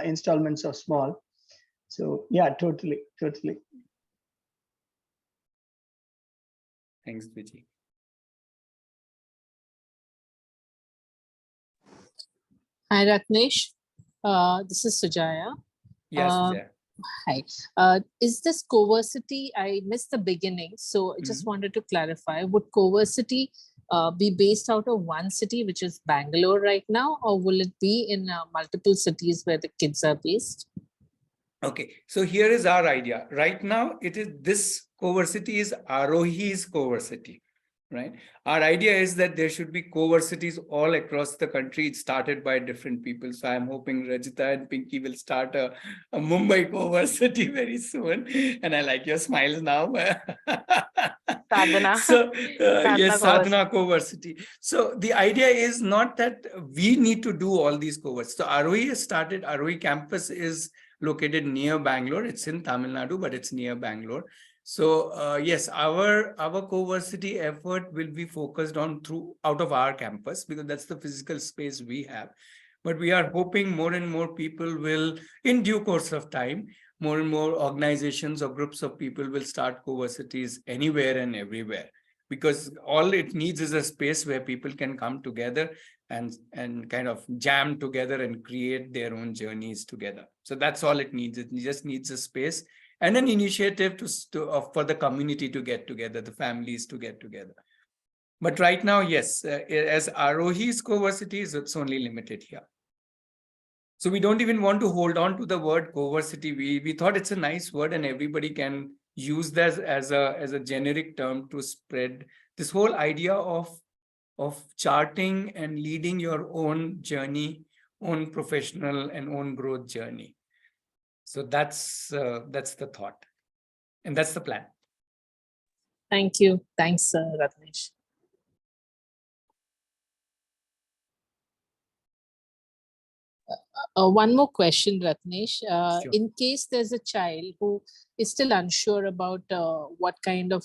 S2: installments of small. So yeah, totally.
S1: Thanks, Vijay.
S16: Hi, Ratnesh. This is Sujaya.
S1: Yes, Vijay.
S10: Hi. Is this CoVersity? I missed the beginning, so I just wanted to clarify. Would CoVersity be based out of one city, which is Bangalore right now, or will it be in multiple cities where the kids are based?
S1: Okay, so here is our idea. Right now, it is this CoVersity is Aarohi's CoVersity, right? Our idea is that there should be CoVersities all across the country. It started by different people. So I'm hoping Rajita and Pinky will start a Mumbai CoVersity very soon. And I like your smiles now.
S10: Sadhana.
S1: So yes,
S10: Sadhana
S1: Sadhana CoVersity. So the idea is not that we need to do all these CoVersities. So Aarohi has started. Aarohi campus is located near Bangalore. It's in Tamil Nadu, but it's near Bangalore. So yes, our CoVersity effort will be focused on out of our campus because that's the physical space we have. But we are hoping more and more people will, in due course of time, more and more organizations or groups of people will start CoVersities anywhere and everywhere. Because all it needs is a space where people can come together and kind of jam together and create their own journeys together. So that's all it needs. It just needs a space and an initiative for the community to get together, the families to get together. But right now, yes, as Aarohi's CoVersities, it's only limited here. So we don't even want to hold on to the word CoVersity. We thought it's a nice word and everybody can use that as a generic term to spread this whole idea of charting and leading your own journey, own professional and own growth journey. So that's the thought, and that's the plan.
S10: Thank you. Thanks, Ratnesh. One more question, Ratnesh.
S1: Sure.
S10: In case there's a child who is still unsure about what kind of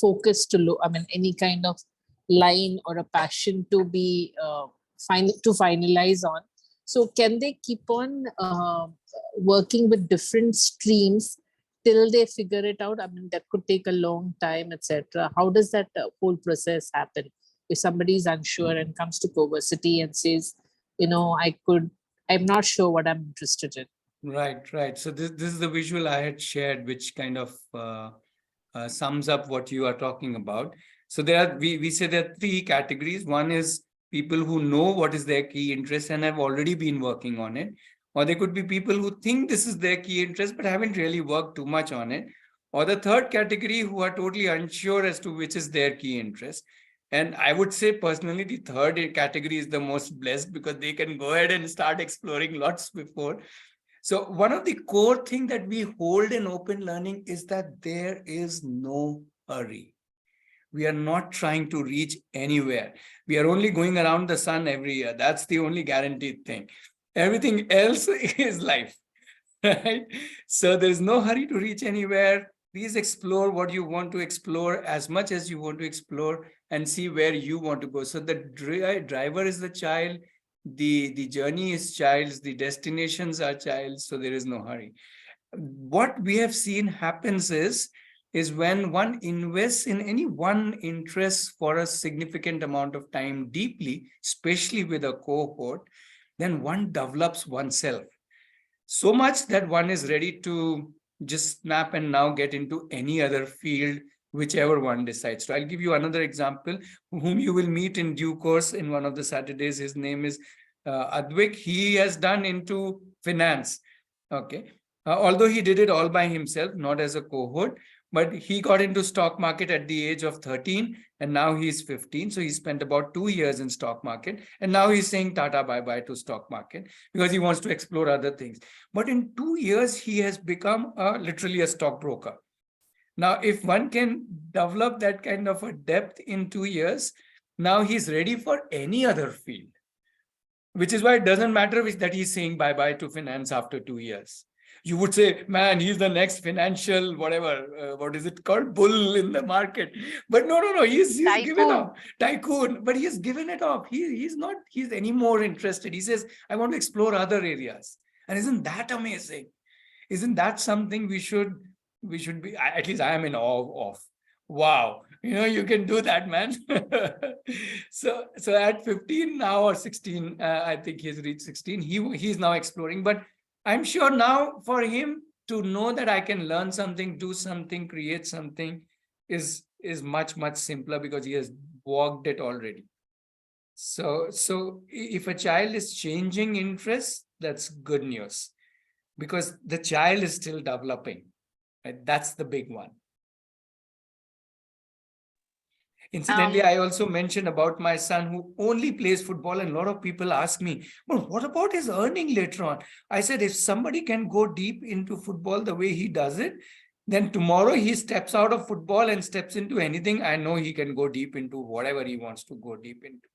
S10: focus to look, I mean, any kind of line or a passion to be to finalize on. So can they keep on working with different streams till they figure it out? I mean, that could take a long time, etc. How does that whole process happen? If somebody is unsure and comes to CoVersity and says, I'm not sure what I'm interested in.
S1: Right. So this is the visual I had shared, which kind of sums up what you are talking about. So we say there are three categories. One is people who know what is their key interest and have already been working on it. Or there could be people who think this is their key interest but haven't really worked too much on it. Or the third category who are totally unsure as to which is their key interest. And I would say personally, the third category is the most blessed because they can go ahead and start exploring lots before. So one of the core things that we hold in open learning is that there is no hurry. We are not trying to reach anywhere. We are only going around the sun every year. That's the only guaranteed thing. Everything else is life, right? So there's no hurry to reach anywhere. Please explore what you want to explore as much as you want to explore and see where you want to go. So the driver is the child, the journey is child's, the destinations are child's, so there is no hurry. What we have seen happens is when one invests in any one interest for a significant amount of time deeply, especially with a cohort, then one develops oneself so much that one is ready to just snap and now get into any other field, whichever one decides. So I'll give you another example, whom you will meet in due course in one of the Saturdays. His name is Advik. He has done into finance. Okay. Although he did it all by himself, not as a cohort, but he got into stock market at the age of 13 and now he's 15. So he spent about 2 years in stock market and now he's saying Tata bye-bye to stock market because he wants to explore other things. But in 2 years, he has become literally a stockbroker. Now, if one can develop that kind of a depth in 2 years, now he's ready for any other field, which is why it doesn't matter that he's saying bye-bye to finance after 2 years. You would say, man, he's the next financial, whatever, what is it called? Bull in the market. But no, he's given up. Tycoon. But he has given it off. He's not any more interested. He says, I want to explore other areas. And isn't that amazing? Isn't that something we should be, at least I am in awe of. Wow. You can do that, man. So at 15 now or 16, I think he's reached 16. He's now exploring, but I'm sure now for him to know that I can learn something, do something, create something is much, much simpler because he has walked it already. So if a child is changing interests, that's good news because the child is still developing. Right? That's the big one. Incidentally, I also mentioned about my son who only plays football, and a lot of people ask me, but what about his earning later on? I said, if somebody can go deep into football the way he does it, then tomorrow he steps out of football and steps into anything. I know he can go deep into whatever he wants to go deep into.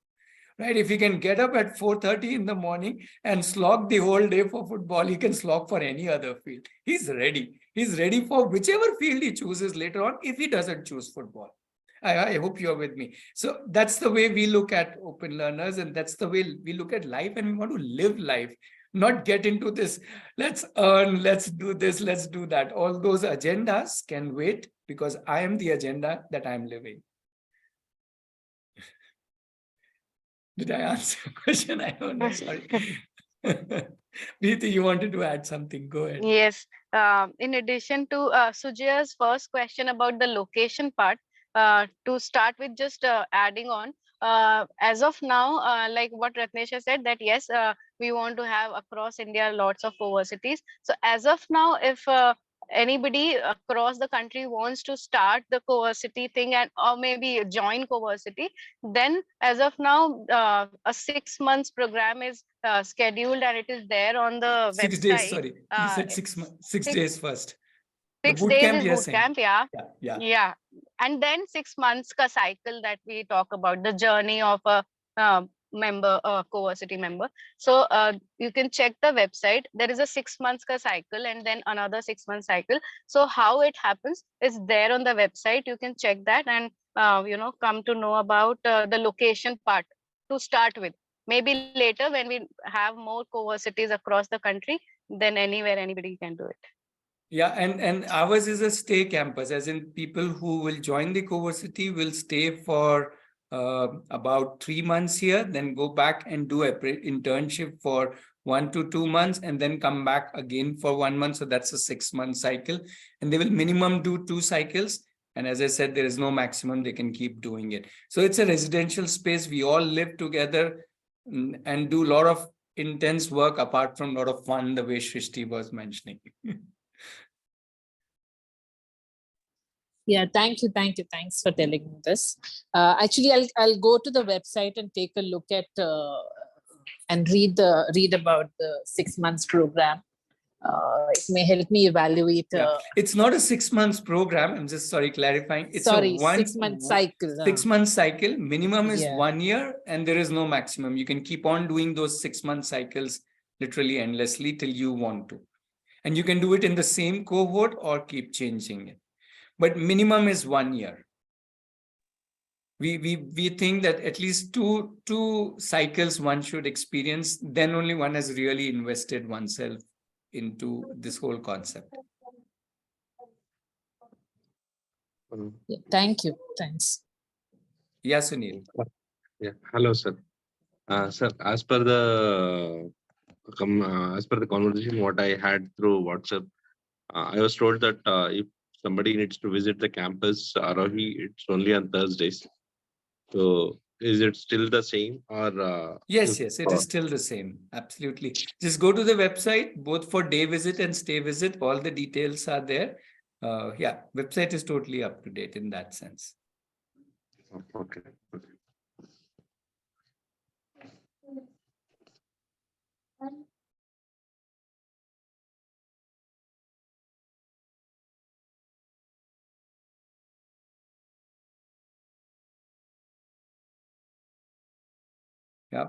S1: Right? If he can get up at 4:30 in the morning and slog the whole day for football, he can slog for any other field. He's ready. He's ready for whichever field he chooses later on if he doesn't choose football. I hope you're with me. So that's the way we look at open learners, and that's the way we look at life, and we want to live life, not get into this, let's earn, let's do this, let's do that. All those agendas can wait because I am the agenda that I'm living. Did I answer your question? I don't know, sorry. Preeti, you wanted to add something, go ahead.
S5: Yes. In addition to Sujaya's first question about the location part, to start with, just adding on, as of now, like what Ratnesha said, that yes, we want to have across India lots of CoVersities. So as of now, if anybody across the country wants to start the CoVersity thing and or maybe join CoVersity, then as of now, a 6 months program is scheduled and it is there on the
S1: 6
S5: website.
S1: days, sorry. You said 6 months, 6 days first.
S5: 6
S1: boot
S5: days
S1: camp
S5: is
S1: you're
S5: boot
S1: saying.
S5: camp, yeah.
S1: Yeah.
S5: And then 6 months ka cycle that we talk about, the journey of a member, CoVersity member. So you can check the website. There is a 6 months ka cycle and then another 6 month cycle. So how it happens is there on the website. You can check that and come to know about the location part to start with. Maybe later when we have more CoVersities across the country, then anywhere anybody can do it.
S1: Yeah, and ours is a stay campus, as in people who will join the CoVersity will stay for about 3 months here, then go back and do an internship for 1 to 2 months, and then come back again for 1 month. So that's a 6-month cycle, and they will minimum do 2 cycles. And as I said, there is no maximum, they can keep doing it. So it's a residential space. We all live together and do a lot of intense work apart from a lot of fun, the way Srishti was mentioning.
S16: Yeah, thanks for telling me this. Actually, I'll go to the website and take a look at and read about the 6 months program. It may help me evaluate.
S1: It's not a 6 months program. I'm just clarifying. It's a
S16: 6 month cycle.
S1: 6 month cycle. Minimum is 1 year, and there is no maximum. You can keep on doing those 6 month cycles literally endlessly till you want to, and you can do it in the same cohort or keep changing it. But minimum is 1 year. We think that at least two cycles one should experience, then only one has really invested oneself into this whole concept.
S16: Yeah, thank you. Thanks.
S1: Yeah, Sunil.
S6: Yeah. Hello, sir. Sir, as per the conversation what I had through WhatsApp, I was told that if somebody needs to visit the campus Aarohi, it's only on Thursdays. So is it still the same, or
S1: yes, it is still the same. Absolutely. Just go to the website, both for day visit and stay visit. All the details are there. Yeah, website is totally up to date in that sense.
S6: Okay.
S1: Yeah.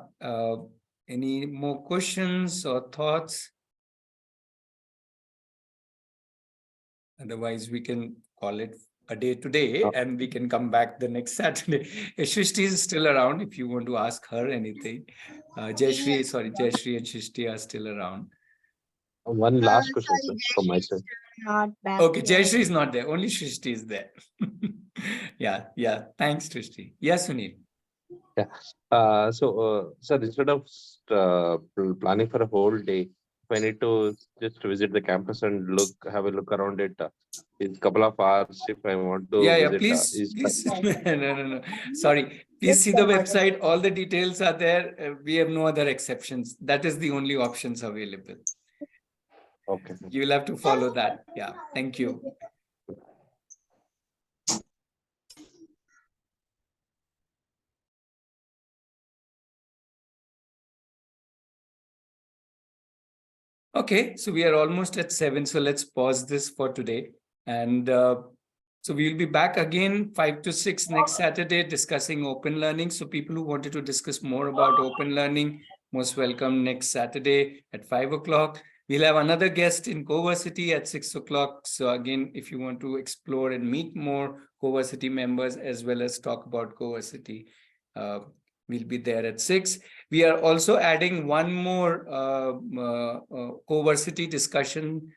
S1: Any more questions or thoughts? Otherwise, we can call it a day today and we can come back the next Saturday. Srishti is still around if you want to ask her anything. Jayashri and Srishti are still around.
S6: One last question, sir, from my side.
S12: not back
S1: Okay,
S12: yet.
S1: Jayashree is not there. Only Srishti is there. Yeah. Thanks, Srishti. Yes, Sunil.
S6: Yeah. So instead of planning for a whole day, if I need to just visit the campus and have a look around it, in a couple of hours, if I want to
S1: Yeah.
S6: visit,
S1: Please. No. Sorry. Please see the website. All the details are there. We have no other exceptions. That is the only options available.
S6: Okay.
S1: You will have to follow that. Yeah. Thank you. Okay, so we are almost at 7. So let's pause this for today. And so we'll be back again 5 to 6 next Saturday discussing open learning. So people who wanted to discuss more about open learning, most welcome next Saturday at 5 o'clock. We'll have another guest in CoVersity at 6 o'clock. So again, if you want to explore and meet more CoVersity members as well as talk about CoVersity, we'll be there at 6. We are also adding one more CoVersity discussion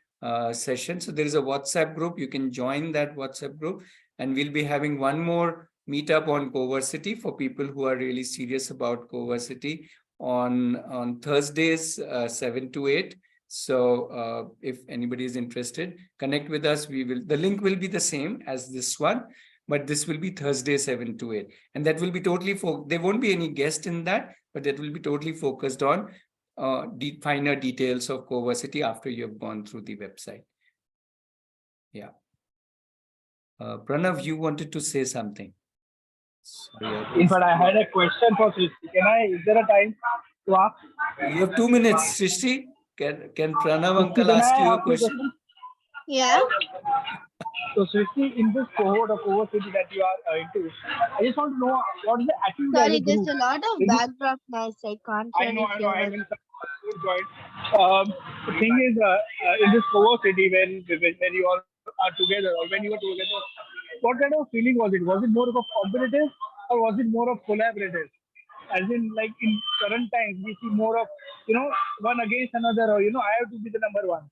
S1: session. So there is a WhatsApp group. You can join that WhatsApp group, and we'll be having one more meetup on CoVersity for people who are really serious about CoVersity on Thursdays, 7 to 8. So if anybody is interested, connect with us. The link will be the same as this one, but this will be Thursday, 7 to 8. And that will be totally, there won't be any guest in that, but that will be totally focused on finer details of CoVersity after you have gone through the website. Yeah. Pranav, you wanted to say something. Sorry,
S4: In fact, I had a question for Srishti. Is there a time to ask?
S1: You have 2 minutes, Srishti. Can Pranav
S4: Srishti,
S1: uncle
S4: can
S1: ask
S4: I
S1: you a
S4: ask you a
S1: question?
S12: Yeah.
S4: So, Srishti, in this cohort of CoVersity that you are into, I just want to know what is the attitude as
S12: Sorry,
S4: a
S12: there's
S4: group?
S12: a lot of backdrop noise. I can't really hear
S4: I
S12: what.
S4: will join. The thing is, in this CoVersity, when you all are together, or when you are together, what kind of feeling was it? Was it more of a competitive, or was it more of collaborative? As in, like in current times, we see more of, one against another, or I have to be the number one.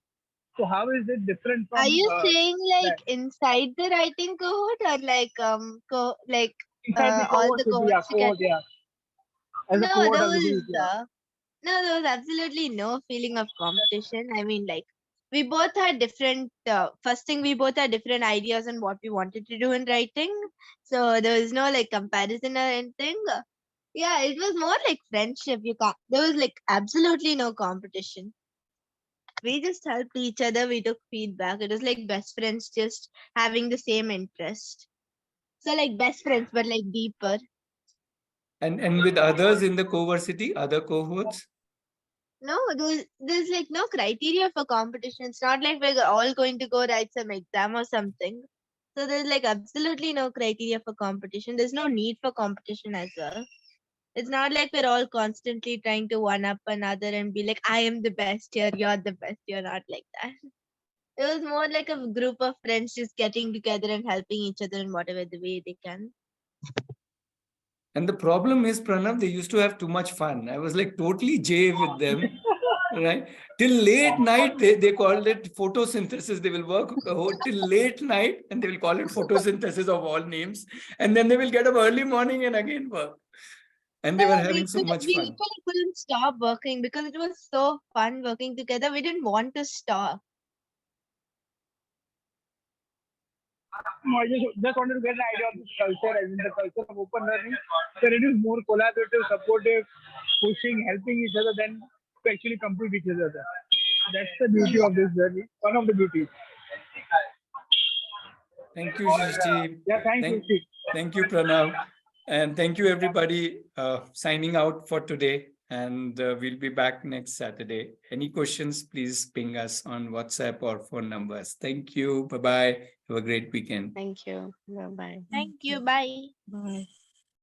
S4: So how is it different from
S12: Are you saying like
S4: that?
S12: inside the writing cohort or like
S4: Inside the
S12: all the
S4: CoVersity,
S12: cohorts together?
S4: yeah. As a
S12: No,
S4: cohort
S12: there
S4: as a
S12: was
S4: group, yeah.
S12: there was absolutely no feeling of competition. I mean, like we both had different. First thing, we both had different ideas on what we wanted to do in writing. So there was no like comparison or anything. Yeah, it was more like friendship. There was like absolutely no competition. We just helped each other. We took feedback. It was like best friends just having the same interest. So like best friends, but like deeper.
S1: And with others in the CoVersity, other cohorts?
S12: No, there's like no criteria for competition. It's not like we're all going to go write some exam or something. So there's like absolutely no criteria for competition. There's no need for competition as well. It's not like we're all constantly trying to one up another and be like, I am the best here, you're the best. You're not like that. It was more like a group of friends just getting together and helping each other in whatever the way they can.
S1: And the problem is, Pranav, they used to have too much fun. I was like totally jay with them, right? Till late night, they called it photosynthesis. They will work till late night and they will call it photosynthesis of all names. And then they will get up early morning and again work. And they were having so much
S12: We
S1: fun.
S12: literally couldn't stop working because it was so fun working together. We didn't want to stop.
S4: No, I just wanted to get an idea of this culture, as in the culture of open learning, where it is more collaborative, supportive, pushing, helping each other than to actually compete each other. That's the beauty of this journey. One of the beauties.
S1: Thank you, Srishti.
S4: Yeah,
S1: Thank you, Pranav. And thank you, everybody, signing out for today. And we'll be back next Saturday. Any questions, please ping us on WhatsApp or phone numbers. Thank you. Bye-bye. Have a great weekend.
S5: Thank you. Bye-bye.
S12: Thank you. Bye.
S15: Bye.